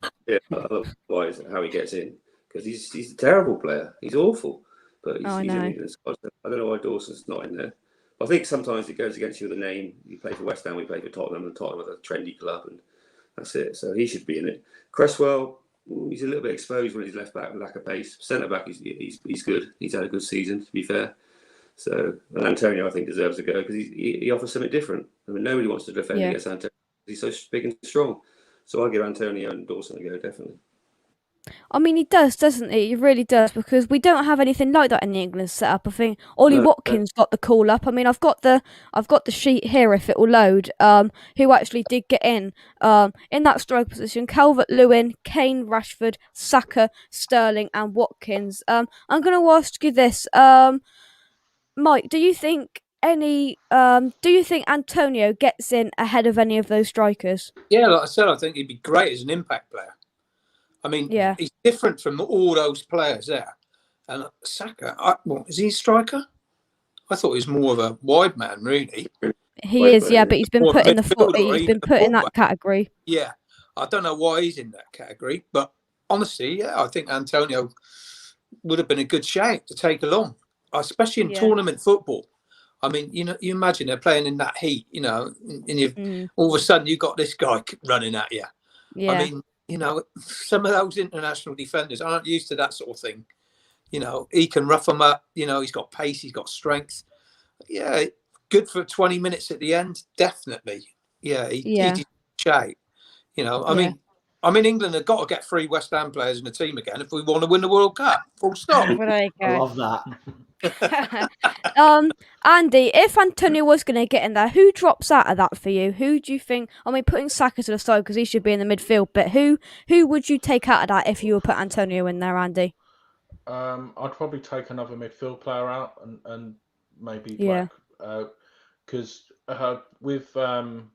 know otherwise how he gets in, because he's a terrible player. He's awful, but he's in England. I don't know why Dawson's not in there. I think sometimes it goes against you with a name. You play for West Ham, we play for Tottenham, and Tottenham is a trendy club, and that's it. So he should be in it. Cresswell, he's a little bit exposed when he's left back with lack of pace. Centre back, he's good. He's had a good season, to be fair. So, and Antonio, I think, deserves a go because he offers something different. I mean, nobody wants to defend against Antonio. He's so big and strong. So I'll give Antonio and Dawson a go, definitely. I mean, he does, doesn't he? He really does, because we don't have anything like that in the England setup. I think Ollie Watkins got the call up. I mean, I've got the sheet here if it will load. Who actually did get in that striker position? Calvert-Lewin, Kane, Rashford, Saka, Sterling, and Watkins. I'm going to ask you this. Mike, do you think Antonio gets in ahead of any of those strikers? Yeah, like I said, I think he'd be great as an impact player. I mean, he's different from all those players there. And Saka, is he a striker? I thought he was more of a wide man, really. He is, but he's been put in that category. Yeah, I don't know why he's in that category, but honestly, I think Antonio would have been a good shout to take along, especially in tournament football. I mean, you imagine they're playing in that heat, and all of a sudden you've got this guy running at you. Yeah. I mean, some of those international defenders aren't used to that sort of thing. He can rough them up. He's got pace, he's got strength. Yeah, good for 20 minutes at the end, definitely. Yeah, he's shout. I mean, I mean, England have got to get 3 West Ham players in the team again if we want to win the World Cup. Full stop. Well, there you I go. love that. Andy, if Antonio was going to get in there, who drops out of that for you? Who do you think? I mean, putting Saka to the side because he should be in the midfield, but who would you take out of that if you were put Antonio in there, Andy? I'd probably take another midfield player out and maybe Yeah. Black, because with that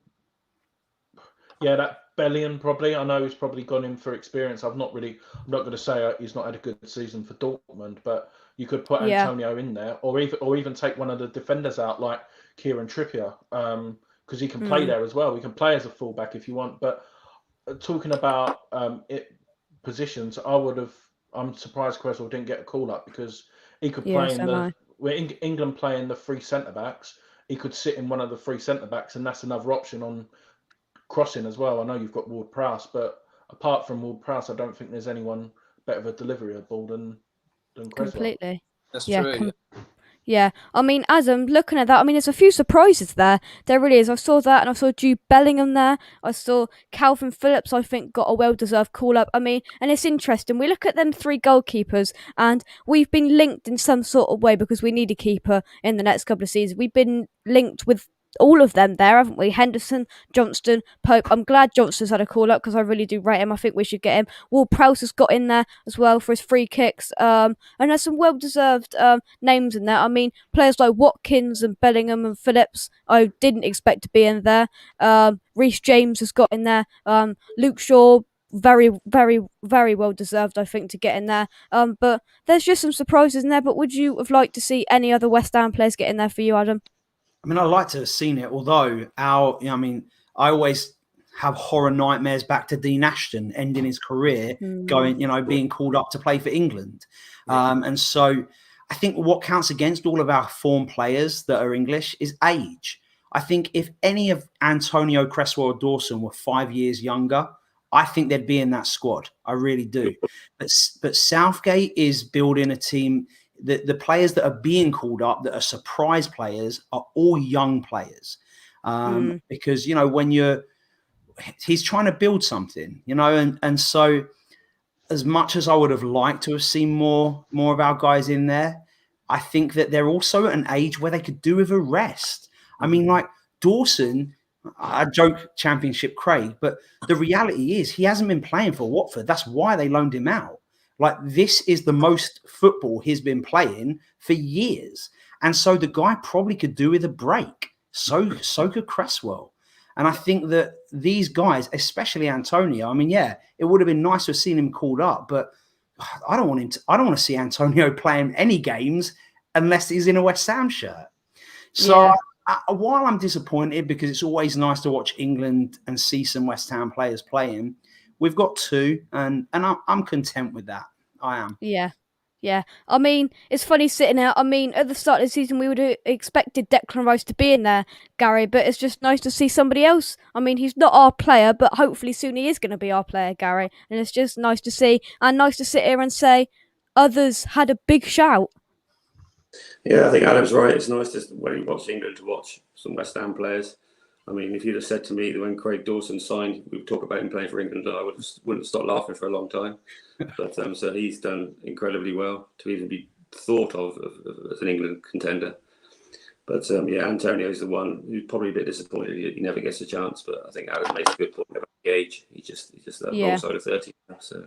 Bellion probably. I know he's probably gone in for experience. I'm not going to say he's not had a good season for Dortmund, but you could put Yeah. Antonio in there, or even take one of the defenders out like Kieran Trippier, because he can play there as well. He can play as a fullback if you want. But talking about positions, I'm surprised Cresswell didn't get a call up because he could play England playing the 3 centre backs. He could sit in one of the 3 centre backs, and that's another option on crossing as well. I know you've got Ward-Prowse, but apart from Ward-Prowse, I don't think there's anyone better of a delivery of ball than Cresswell. Completely. That's true. Yeah, I mean, Adam, looking at that, I mean, there's a few surprises there. There really is. I saw that, and I saw Jude Bellingham there. I saw Calvin Phillips, I think, got a well-deserved call-up. I mean, and it's interesting. We look at them 3 goalkeepers, and we've been linked in some sort of way because we need a keeper in the next couple of seasons. We've been linked with all of them there, haven't we? Henderson, Johnston, Pope. I'm glad Johnston's had a call up because I really do rate him. I think we should get him. Ward-Prowse has got in there as well for his free kicks. And there's some well-deserved names in there. I mean, players like Watkins and Bellingham and Phillips, I didn't expect to be in there. Reece James has got in there. Luke Shaw, very, very, very well deserved, I think, to get in there. But there's just some surprises in there. But would you have liked to see any other West Ham players get in there for you, Adam? I mean, I'd like to have seen it, although I always have horror nightmares back to Dean Ashton ending his career, being called up to play for England. And so I think what counts against all of our form players that are English is age. I think if any of Antonio, Cresswell or Dawson were 5 years younger, I think they'd be in that squad. I really do. But Southgate is building a team. The players that are being called up that are surprise players are all young players, because he's trying to build something, and so as much as I would have liked to have seen more of our guys in there, I think that they're also at an age where they could do with a rest. I mean, like Dawson, I joke Championship Craig, but the reality is he hasn't been playing for Watford. That's why they loaned him out. Like, this is the most football he's been playing for years. And so the guy probably could do with a break. So could Cresswell. And I think that these guys, especially Antonio, I mean, yeah, it would have been nice to have seen him called up, but I don't want to see Antonio playing any games unless he's in a West Ham shirt. So while I'm disappointed, because it's always nice to watch England and see some West Ham players playing, we've got 2, and I'm content with that. I am. Yeah. I mean, it's funny sitting out. I mean, at the start of the season, we would have expected Declan Rice to be in there, Gary, but it's just nice to see somebody else. I mean, he's not our player, but hopefully soon he is going to be our player, Gary. And it's just nice to see, and nice to sit here and say others had a big shout. Yeah, I think Adam's right. It's nice when you watch England to watch some West Ham players. I mean, if you'd have said to me that when Craig Dawson signed, we would talk about him playing for England, I wouldn't have stopped laughing for a long time. But so he's done incredibly well to even be thought of as an England contender. But Antonio's the one who's probably a bit disappointed. He never gets a chance. But I think Adam makes a good point about the age. He's just that wrong side of 30 now, so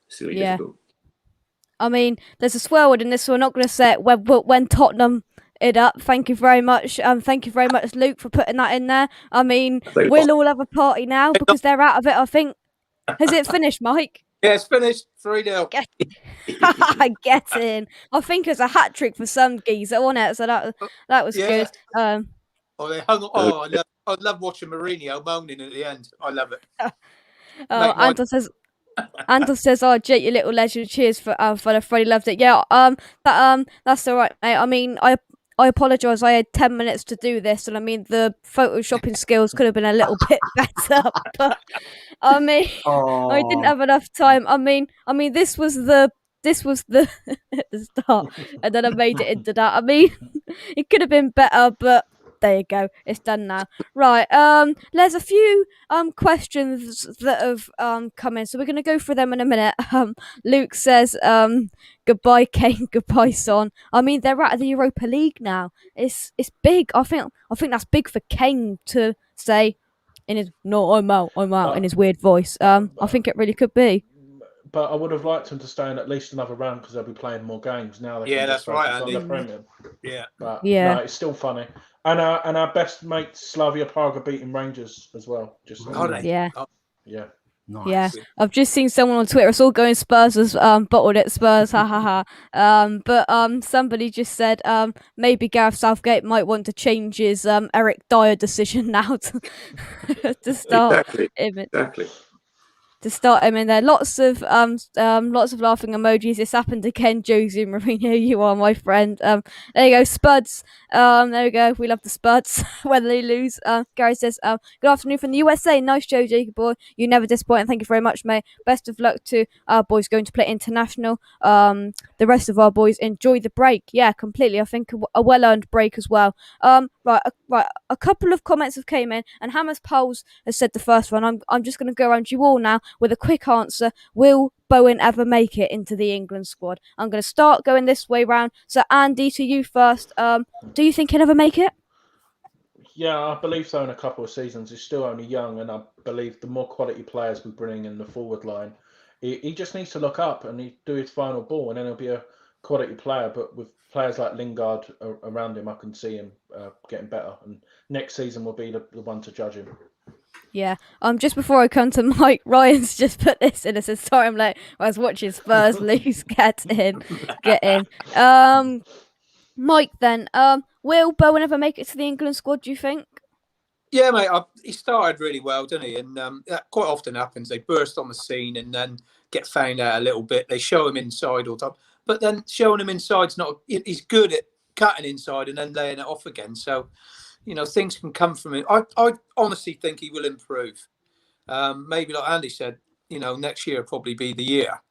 it's going to be difficult. I mean, there's a swear word in this, so we're not going to say it when Tottenham it up. Thank you very much. Thank you very much, Luke, for putting that in there. I mean, we'll all have a party now because they're out of it, I think. Has it finished, Mike? Yeah, it's finished. 3-0. Get in. I think it's a hat trick for some geezer, wasn't it? So that was good. They hung. I love watching Mourinho moaning at the end. I love it. Anton says, "Oh, Jake, you little legend. Cheers for the Freddie loved it." Yeah, that's all right, mate. I mean, I apologise. I had 10 minutes to do this, and I mean the photoshopping skills could have been a little bit better, but I mean, I didn't have enough time. I mean, this was the at the start, and then I made it into that. I mean, it could have been better, but There you go. It's done now. Right. There's a few questions that have come in, so we're gonna go through them in a minute. Luke says goodbye Kane, goodbye Son. I mean, they're out of the Europa League now. It's big. I think that's big for Kane to say in his "No, I'm out" in his weird voice. I think it really could be. But I would have liked them to stay in at least another round because they'll be playing more games now. They Yeah, can that's just right, focus on Andy. the Premium. Yeah. But Yeah. no, it's still funny. And our best mate Slavia Prague are beating Rangers as well. Just so Are you know. they? Yeah. Oh, Yeah. Nice. Yeah, I've just seen someone on Twitter. It's all going Spurs as bottled it Spurs, ha ha ha. But somebody just said maybe Gareth Southgate might want to change his Eric Dyer decision now to to start him. Exactly. To start him in there. Lots of laughing emojis. This happened again, Josie Mourinho. You are my friend. There you go, Spuds. There we go. We love the Spuds when they lose. Gary says, good afternoon from the USA. Nice show, Jacob boy. You never disappoint. Thank you very much, mate. Best of luck to our boys going to play international. The rest of our boys enjoy the break. Yeah, completely. I think a well earned break as well. Right. A couple of comments have came in, and Hammers Poles has said the first one. I'm just going to go around you all now with a quick answer. Will Bowen ever make it into the England squad? I'm going to start going this way round. So Andy, to you first. Do you think he'll ever make it? Yeah, I believe so in a couple of seasons. He's still only young, and I believe the more quality players we bring in the forward line, he just needs to look up and he do his final ball, and then he'll be a quality player. But with players like Lingard around him, I can see him getting better. And next season will be the one to judge him. Yeah. Just before I come to Mike, Ryan's just put this in. It says, "Sorry, I'm late. I was watching Spurs lose. Get in. Mike, then. Will Bowen ever make it to the England squad? Do you think? Yeah, mate. He started really well, didn't he? And that quite often happens. They burst on the scene and then get found out a little bit. They show him inside all the time, but then showing him inside's not. He's good at cutting inside and then laying it off again. So, things can come from him. I honestly think he will improve. Maybe like Andy said, next year will probably be the year.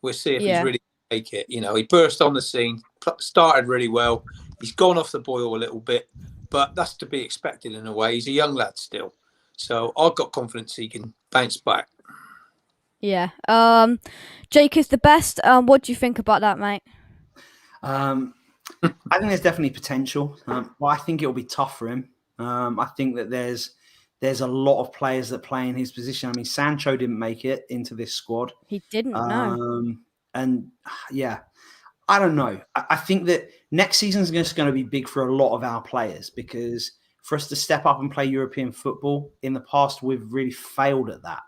We'll see if he's really make it. He burst on the scene, started really well. He's gone off the boil a little bit, but that's to be expected in a way. He's a young lad still. So I've got confidence he can bounce back. Yeah. Jake is the best. What do you think about that, mate? I think there's definitely potential. But I think it'll be tough for him. I think that there's a lot of players that play in his position. I mean, Sancho didn't make it into this squad. He didn't, no. And yeah, I don't know. I think that next season is just going to be big for a lot of our players, because for us to step up and play European football, in the past, we've really failed at that.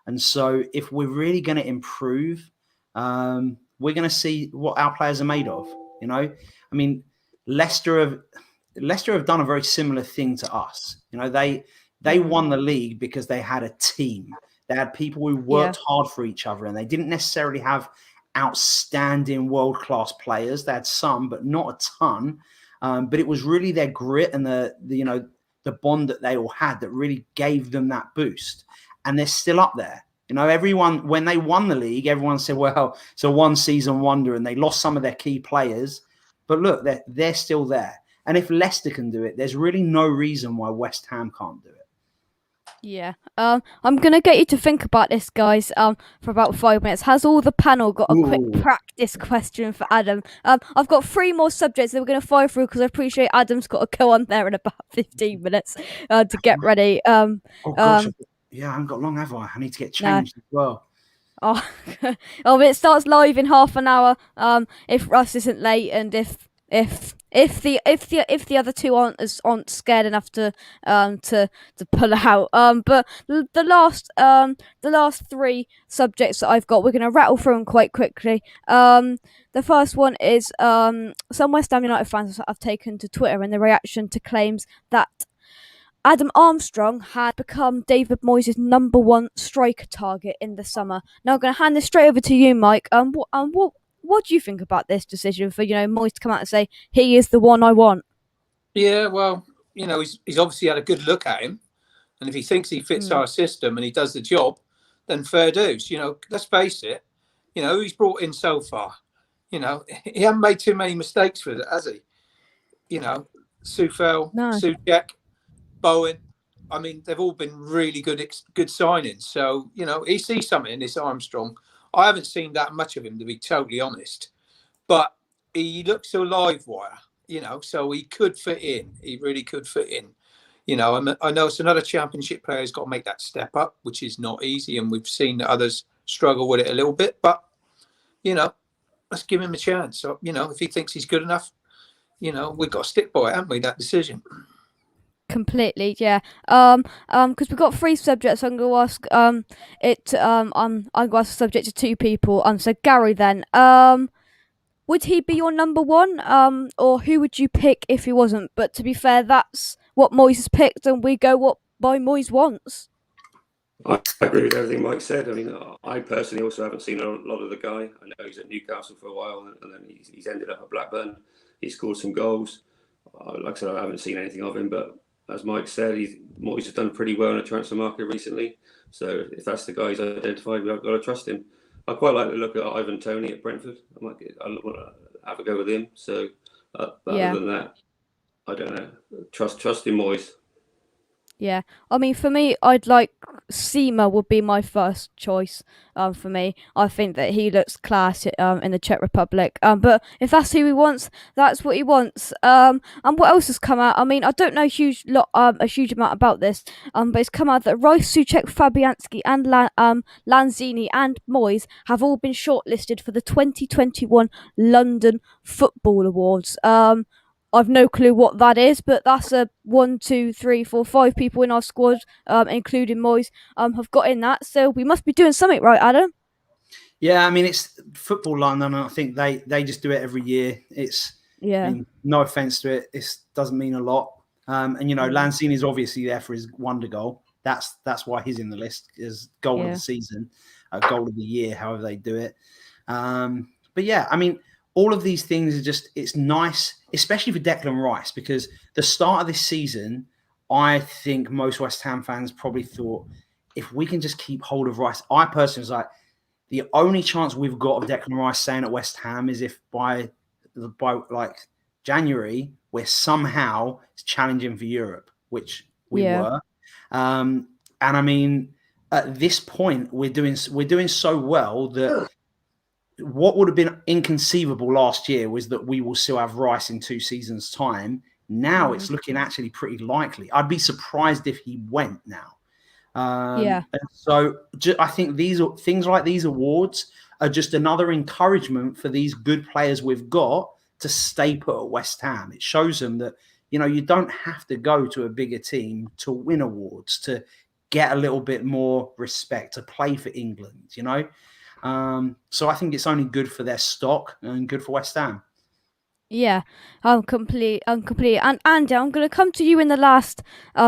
And so if we're really going to improve, we're going to see what our players are made of. I mean, Leicester have done a very similar thing to us. They won the league because they had a team. They had people who worked hard for each other, and they didn't necessarily have outstanding world-class players. They had some, but not a ton. But it was really their grit and the bond that they all had that really gave them that boost. And they're still up there. Everyone, when they won the league, everyone said, well, it's a one-season wonder, and they lost some of their key players. But look, they're still there. And if Leicester can do it, there's really no reason why West Ham can't do it. Yeah. I'm gonna get you to think about this, guys. For about 5 minutes. Has all the panel got a quick practice question for Adam? I've got 3 more subjects that we're gonna fire through because I appreciate Adam's got to go on there in about 15 minutes to get ready. Oh gosh, yeah, I haven't got long, have I? I need to get changed as well. Oh, but it starts live in half an hour. If Russ isn't late, and if the other two aren't scared enough to pull out. But the last 3 subjects that I've got, we're gonna rattle through them quite quickly. The first one is some West Ham United fans have taken to Twitter in the reaction to claims that Adam Armstrong had become David Moyes' #1 striker target in the summer. Now I'm going to hand this straight over to you, Mike. What do you think about this decision for Moyes to come out and say he is the one I want? Yeah, well, he's obviously had a good look at him, and if he thinks he fits our system and he does the job, then fair dues. Let's face it. Who he's brought in so far. He hasn't made too many mistakes with it, has he? Sufel, No. Suchek, Bowen. I mean, they've all been really good signings. So, you know, he sees something in this Armstrong. I haven't seen that much of him, to be totally honest. But he looks a live wire, you know, so he could fit in. He really could fit in. You know, I know it's another Championship player who's got to make that step up, which is not easy. And we've seen that others struggle with it a little bit. But, you know, let's give him a chance. So, you know, if he thinks he's good enough, you know, we've got to stick by it, haven't we, that decision? Completely, yeah. Because we've got 3 subjects. I'm going to ask I'm going to ask a subject to 2 people. So Gary, then, would he be your number 1? Or who would you pick if he wasn't? But to be fair, that's what Moyes has picked, and we go what by Moyes wants. I agree with everything Mike said. I mean, I personally also haven't seen a lot of the guy. I know he's at Newcastle for a while, and then he's ended up at Blackburn. He scored some goals. Like I said, I haven't seen anything of him, but as Mike said, Moyes has done pretty well in the transfer market recently. So if that's the guy he's identified, we've got to trust him. I quite like to look at Ivan Toney at Brentford. I want to have a go with him. So, but other than that, I don't know. Trust in Moyes. Yeah, I mean, for me, I'd like Seema would be my first choice. For me, I think that he looks class in the Czech Republic. But if that's who he wants, that's what he wants. And what else has come out? I mean, I don't know a huge amount about this. But it's come out that Rice, Souček, Fabianski, and Lanzini and Moyes have all been shortlisted for the 2021 London Football Awards. I've no clue what that is, but that's 1, 2, 3, 4, 5 people in our squad, including Moyes, have got in that. So we must be doing something right, Adam. Yeah, I mean, it's Football London, and I think they just do it every year. It's I mean, no offense to it, it doesn't mean a lot. And you know, Lanzini is obviously there for his wonder goal. That's why he's in the list as goal of the season, goal of the year, however they do it. But yeah, I mean, all of these things are just, it's nice, especially for Declan Rice, because the start of this season, I think most West Ham fans probably thought, if we can just keep hold of Rice, I personally was like, the only chance we've got of Declan Rice staying at West Ham is if by like January, we're somehow challenging for Europe, which we were. And I mean, at this point, we're doing so well that what would have been inconceivable last year was that we will still have Rice in 2 seasons' time. Now it's looking actually pretty likely. I'd be surprised if he went now. And so I think things like these awards are just another encouragement for these good players we've got to stay put at West Ham. It shows them that, you know, you don't have to go to a bigger team to win awards, to get a little bit more respect, to play for England, you know. So I think it's only good for their stock and good for West Ham. Yeah, I'm complete. And Andy, I'm going to come to you in the last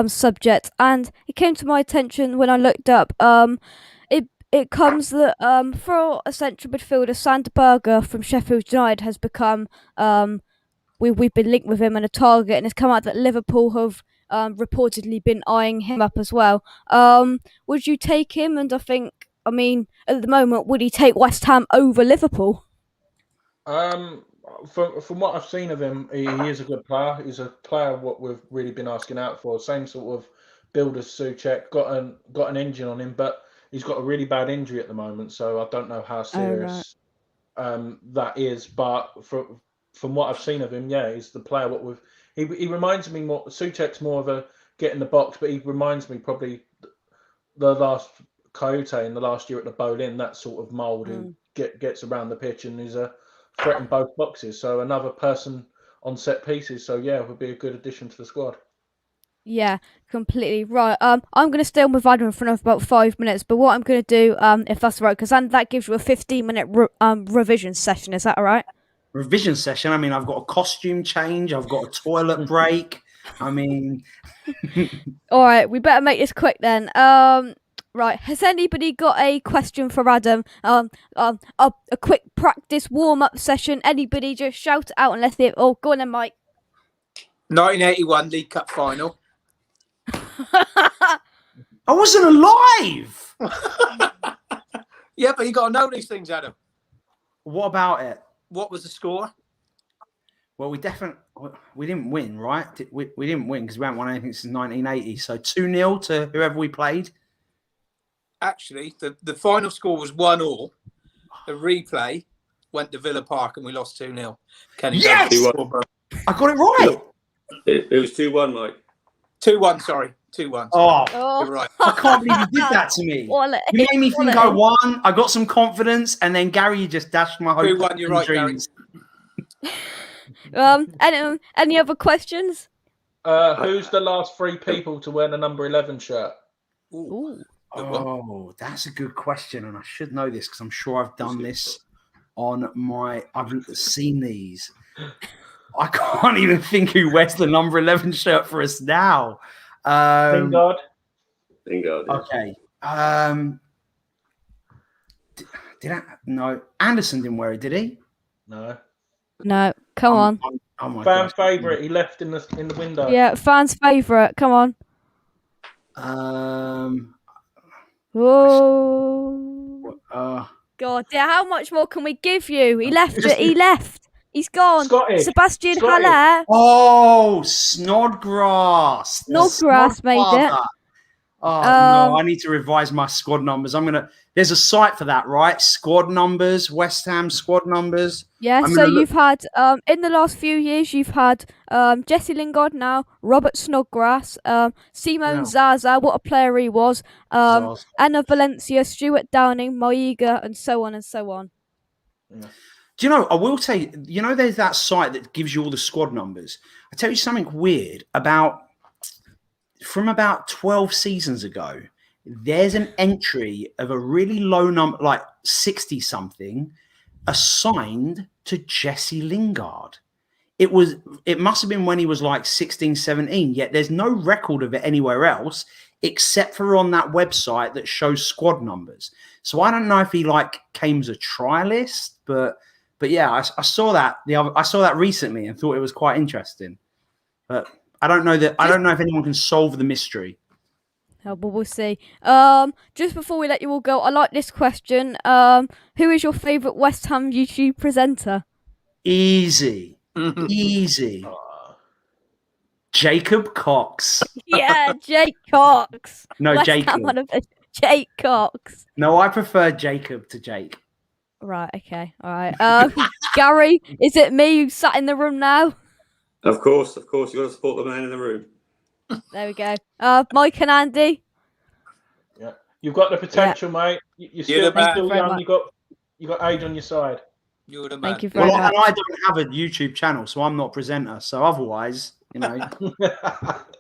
subject, and it came to my attention when I looked up. It comes that for a central midfielder, Sander Berger from Sheffield United has become we've been linked with him and a target, and it's come out that Liverpool have reportedly been eyeing him up as well. Would you take him? And I mean, at the moment, would he take West Ham over Liverpool? From what I've seen of him, he is a good player. He's a player what we've really been asking out for. Same sort of build as Souček. Got an engine on him, but he's got a really bad injury at the moment. So I don't know how serious that is. But from what I've seen of him, yeah, he's the player what we've. He reminds me more. Souček's more of a get in the box, but he reminds me probably the last Coyote in the last year at the Boleyn, that sort of mould who gets around the pitch and is a threat in both boxes. So another person on set pieces. So yeah, would be a good addition to the squad. Yeah, completely right. I'm going to stay on with Adam for about 5 minutes, but what I'm going to do, if that's right, because that gives you a 15-minute revision session. Is that all right? Revision session. I mean, I've got a costume change. I've got a toilet break. I mean, all right, we better make this quick then. Right, has anybody got a question for Adam? A quick practice warm-up session. Anybody just shout it out and let's hear it. Oh, go on then, Mike. 1981 League Cup final. I wasn't alive. Yeah, but you got to know these things, Adam. What about it? What was the score? Well, we didn't win, right? We didn't win because we haven't won anything since 1980. So 2-0 to whoever we played. Actually, the final score was 1-1. The replay went to Villa Park and we lost 2-0. Kenny Yes! Douglas. I got it right. It was 2-1, Mike. 2-1, sorry. 2-1. Oh, You're right. I can't believe you did that to me. You made me think I won. I got some confidence, and then Gary just dashed my hope. 2-1, you're right, dreams. Any other questions? Who's the last 3 people to wear the number 11 shirt? Ooh. Oh, that's a good question, and I should know this because I'm sure I've done this on my. I've seen these. I can't even think who wears the number 11 shirt for us now. Lingard. Yeah. Okay. Did I? No, Anderson didn't wear it, did he? No. No, come on. Oh my Fan God. favourite. He left in the window. Yeah, fans' favourite. Come on. Oh. God, yeah. How much more can we give you? He left it. He left. He's gone. Scottish. Sebastian Scottish. Haller. Oh, Snodgrass. Snodgrass made it. Oh no, I need to revise my squad numbers. There's a site for that, right? Squad numbers, West Ham squad numbers. Yeah, so you've had in the last few years you've had Jesse Lingard now, Robert Snodgrass, Simon Zaza, what a player he was, Anna Valencia, Stuart Downing, Maiga, and so on and so on. Yeah. Do you know, I will tell you, there's that site that gives you all the squad numbers. I tell you something weird from about 12 seasons ago, there's an entry of a really low number, like 60 something, assigned to Jesse Lingard. It must have been when he was like 16, 17, yet there's no record of it anywhere else except for on that website that shows squad numbers. So I don't know if he came as a trialist, but yeah, I saw that I saw that recently and thought it was quite interesting. But I don't know if anyone can solve the mystery. Oh, but we'll see. Just before we let you all go, I like this question. Who is your favourite West Ham YouTube presenter? Easy. Jacob Cox. Yeah, Jake Cox. No, West Jacob. Ham Jake Cox. No, I prefer Jacob to Jake. Right, okay, all right. Gary, is it me who sat in the room now? Of course. You've got to support the man in the room. There we go. Mike and Andy. Yeah, you've got the potential, mate. You're still young. You got age on your side. You're the man. Thank you very much. And I don't have a YouTube channel, so I'm not a presenter. So otherwise,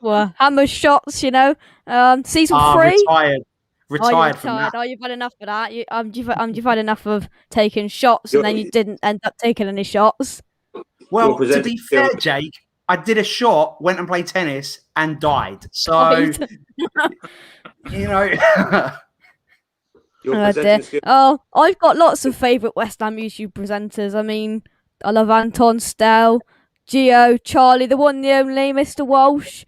Well, hammer shots, season 3. Retired from that. Oh, you've had enough of that. You've had enough of taking shots, and then you didn't end up taking any shots. Well, to be fair, Jake, I did a shot, went and played tennis, and died. So, Oh, dear. Oh, I've got lots of favourite West Ham YouTube presenters. I mean, I love Anton Stell, Gio, Charlie, the one, the only, Mr. Walsh.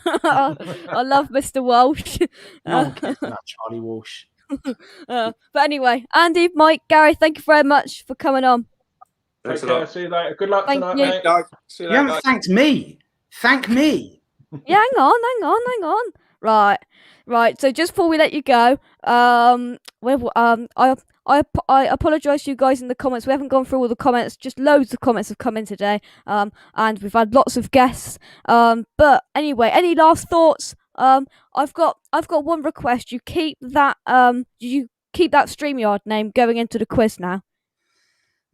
I love Mr. Walsh. Charlie Walsh. But anyway, Andy, Mike, Gary, thank you very much for coming on. Take care. See you later. Good luck tonight, mate. You haven't thanked me. Thank me. Yeah, hang on. Right. So just before we let you go, I apologise to you guys in the comments. We haven't gone through all the comments. Just loads of comments have come in today. And we've had lots of guests. But anyway, any last thoughts? I've got one request. You keep that StreamYard name going into the quiz now.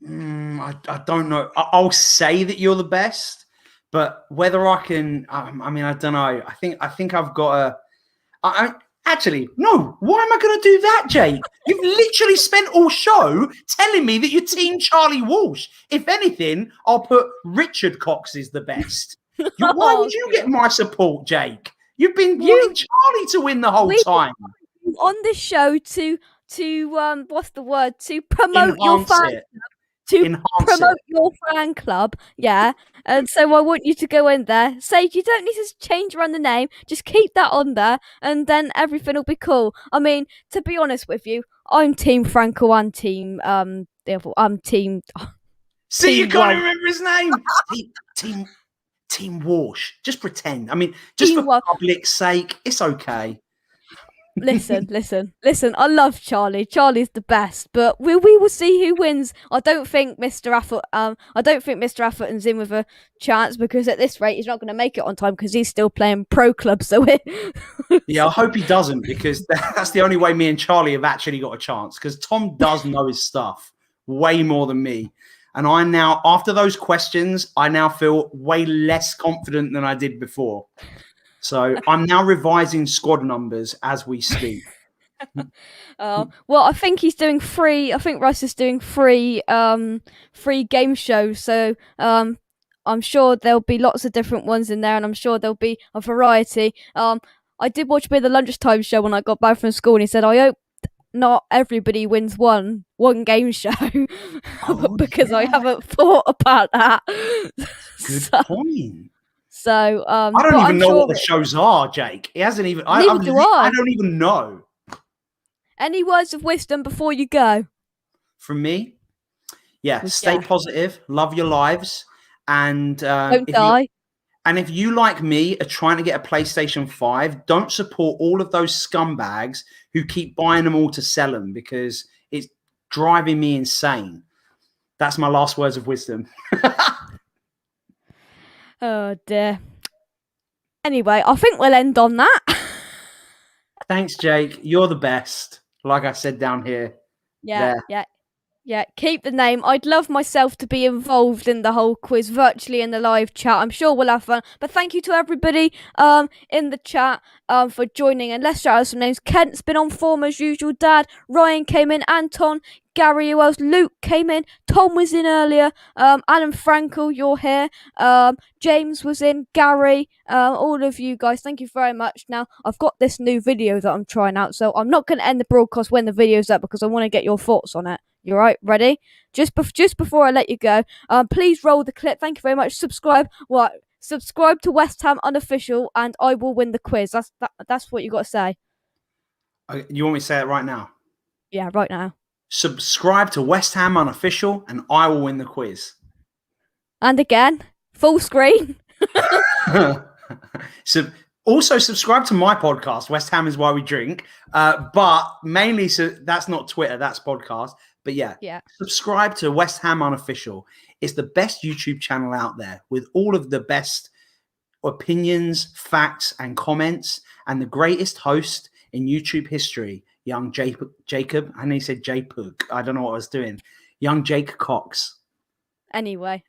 I don't know. I'll say that you're the best, but whether I can, I don't know. I think I've got actually, no. Why am I going to do that, Jake? You've literally spent all show telling me that you're Team Charlie Walsh. If anything, I'll put Richard Cox is the best. Why would you get my support, Jake? You've been wanting Charlie to win the whole time. On this show to what's the word? To promote your fan. Promote your fan club, yeah. And so I want you to go in there. Say you don't need to change around the name. Just keep that on there, and then everything will be cool. I mean, to be honest with you, I'm Team Franco and Team team. See, you Team can't Walsh. remember his name. Team Walsh. Just pretend. I mean, just Team for Walsh. public's sake, it's okay. Listen. I love Charlie. Charlie's the best, but we will see who wins. I don't think Mr. Atherton's in with a chance because at this rate he's not going to make it on time because he's still playing pro club. So Yeah, I hope he doesn't because that's the only way me and Charlie have actually got a chance. Because Tom does know his stuff way more than me, and I now, after those questions, I now feel way less confident than I did before. So I'm now revising squad numbers as we speak. well, I think he's doing free. I think Russ is doing free game shows. So I'm sure there'll be lots of different ones in there, and I'm sure there'll be a variety. I did watch a bit of the lunchtime show when I got back from school, and he said, "I hope not everybody wins one game show," because I haven't thought about that. Good point. So I don't even know what the shows are, Jake. He hasn't even. Neither do I. I don't even know. Any words of wisdom before you go? From me, stay positive, love your lives, and Don't die. If you, like me, are trying to get a PlayStation 5, don't support all of those scumbags who keep buying them all to sell them because it's driving me insane. That's my last words of wisdom. Oh dear. Anyway, I think we'll end on that. Thanks, Jake. You're the best. Like I said down here. Yeah. Keep the name. I'd love myself to be involved in the whole quiz virtually in the live chat. I'm sure we'll have fun. But thank you to everybody in the chat for joining. And let's shout out some names. Kent's been on form as usual. Dad. Ryan came in. Anton. Gary, who else? Luke came in. Tom was in earlier. Adam Frankel, you're here. James was in. Gary, all of you guys, thank you very much. Now, I've got this new video that I'm trying out, so I'm not going to end the broadcast when the video's up because I want to get your thoughts on it. You right? Ready? Just before I let you go, please roll the clip. Thank you very much. Subscribe to West Ham Unofficial, and I will win the quiz. That's what you got to say. You want me to say it right now? Yeah, right now. Subscribe to West Ham Unofficial, and I will win the quiz. And again, full screen. So also subscribe to my podcast, West Ham is Why We Drink. But mainly, so that's not Twitter, that's podcast. But yeah, subscribe to West Ham Unofficial. It's the best YouTube channel out there with all of the best opinions, facts, and comments, and the greatest host in YouTube history, young Jacob. I know he said J-Pug. I don't know what I was doing. Young Jake Cox. Anyway,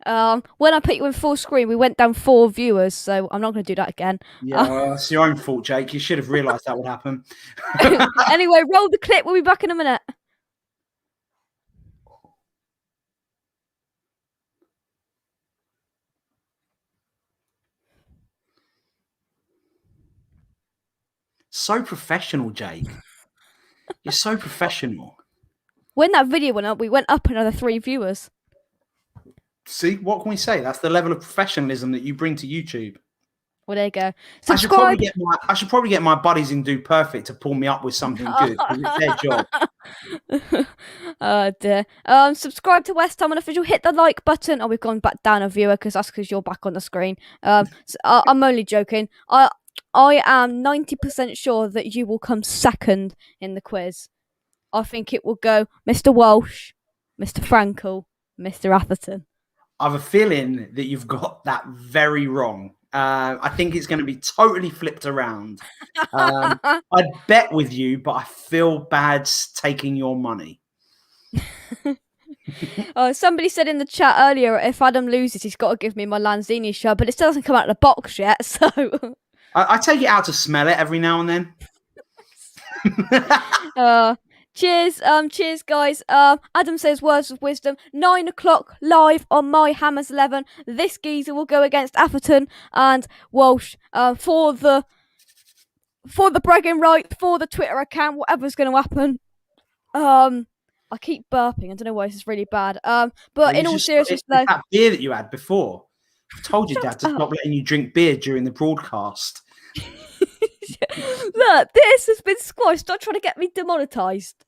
when I put you in full screen, we went down 4 viewers, so I'm not going to do that again. Yeah, well, it's your own fault, Jake. You should have realised that would happen. Anyway, roll the clip. We'll be back in a minute. So professional, Jake. You're so professional. When that video went up, we went up another 3 viewers. See, what can we say? That's the level of professionalism that you bring to YouTube. Well, there you go. Subscribe. I should probably get my buddies in Do Perfect to pull me up with something good. It's their job. Oh dear. Subscribe to West Ham Unofficial. Hit the like button. Oh, we've gone back down a viewer because you're back on the screen. I'm only joking. I am 90% sure that you will come second in the quiz. I think it will go Mr. Walsh, Mr. Frankel, Mr. Atherton. I have a feeling that you've got that very wrong. I think it's going to be totally flipped around. I'd bet with you, but I feel bad taking your money. Somebody said in the chat earlier, if Adam loses, he's got to give me my Lanzini shirt, but it still hasn't come out of the box yet, so... I take it out to smell it every now and then. Cheers, guys. Adam says words of wisdom. 9 o'clock live on my Hammers 11. This geezer will go against Atherton and Walsh for the bragging right, for the Twitter account, whatever's going to happen. I keep burping. I don't know why this is really bad. But in all seriousness, though, that beer that you had before. I told your dad to stop letting you drink beer during the broadcast. Look, this has been squashed. Stop trying to get me demonetized.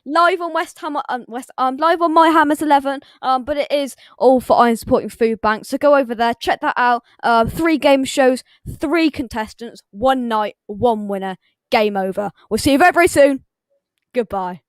live on live on My Hammers 11. But it is all for Iron Supporting Food Bank. So go over there, check that out. 3 game shows, 3 contestants, 1 night, 1 winner. Game over. We'll see you very, very soon. Goodbye.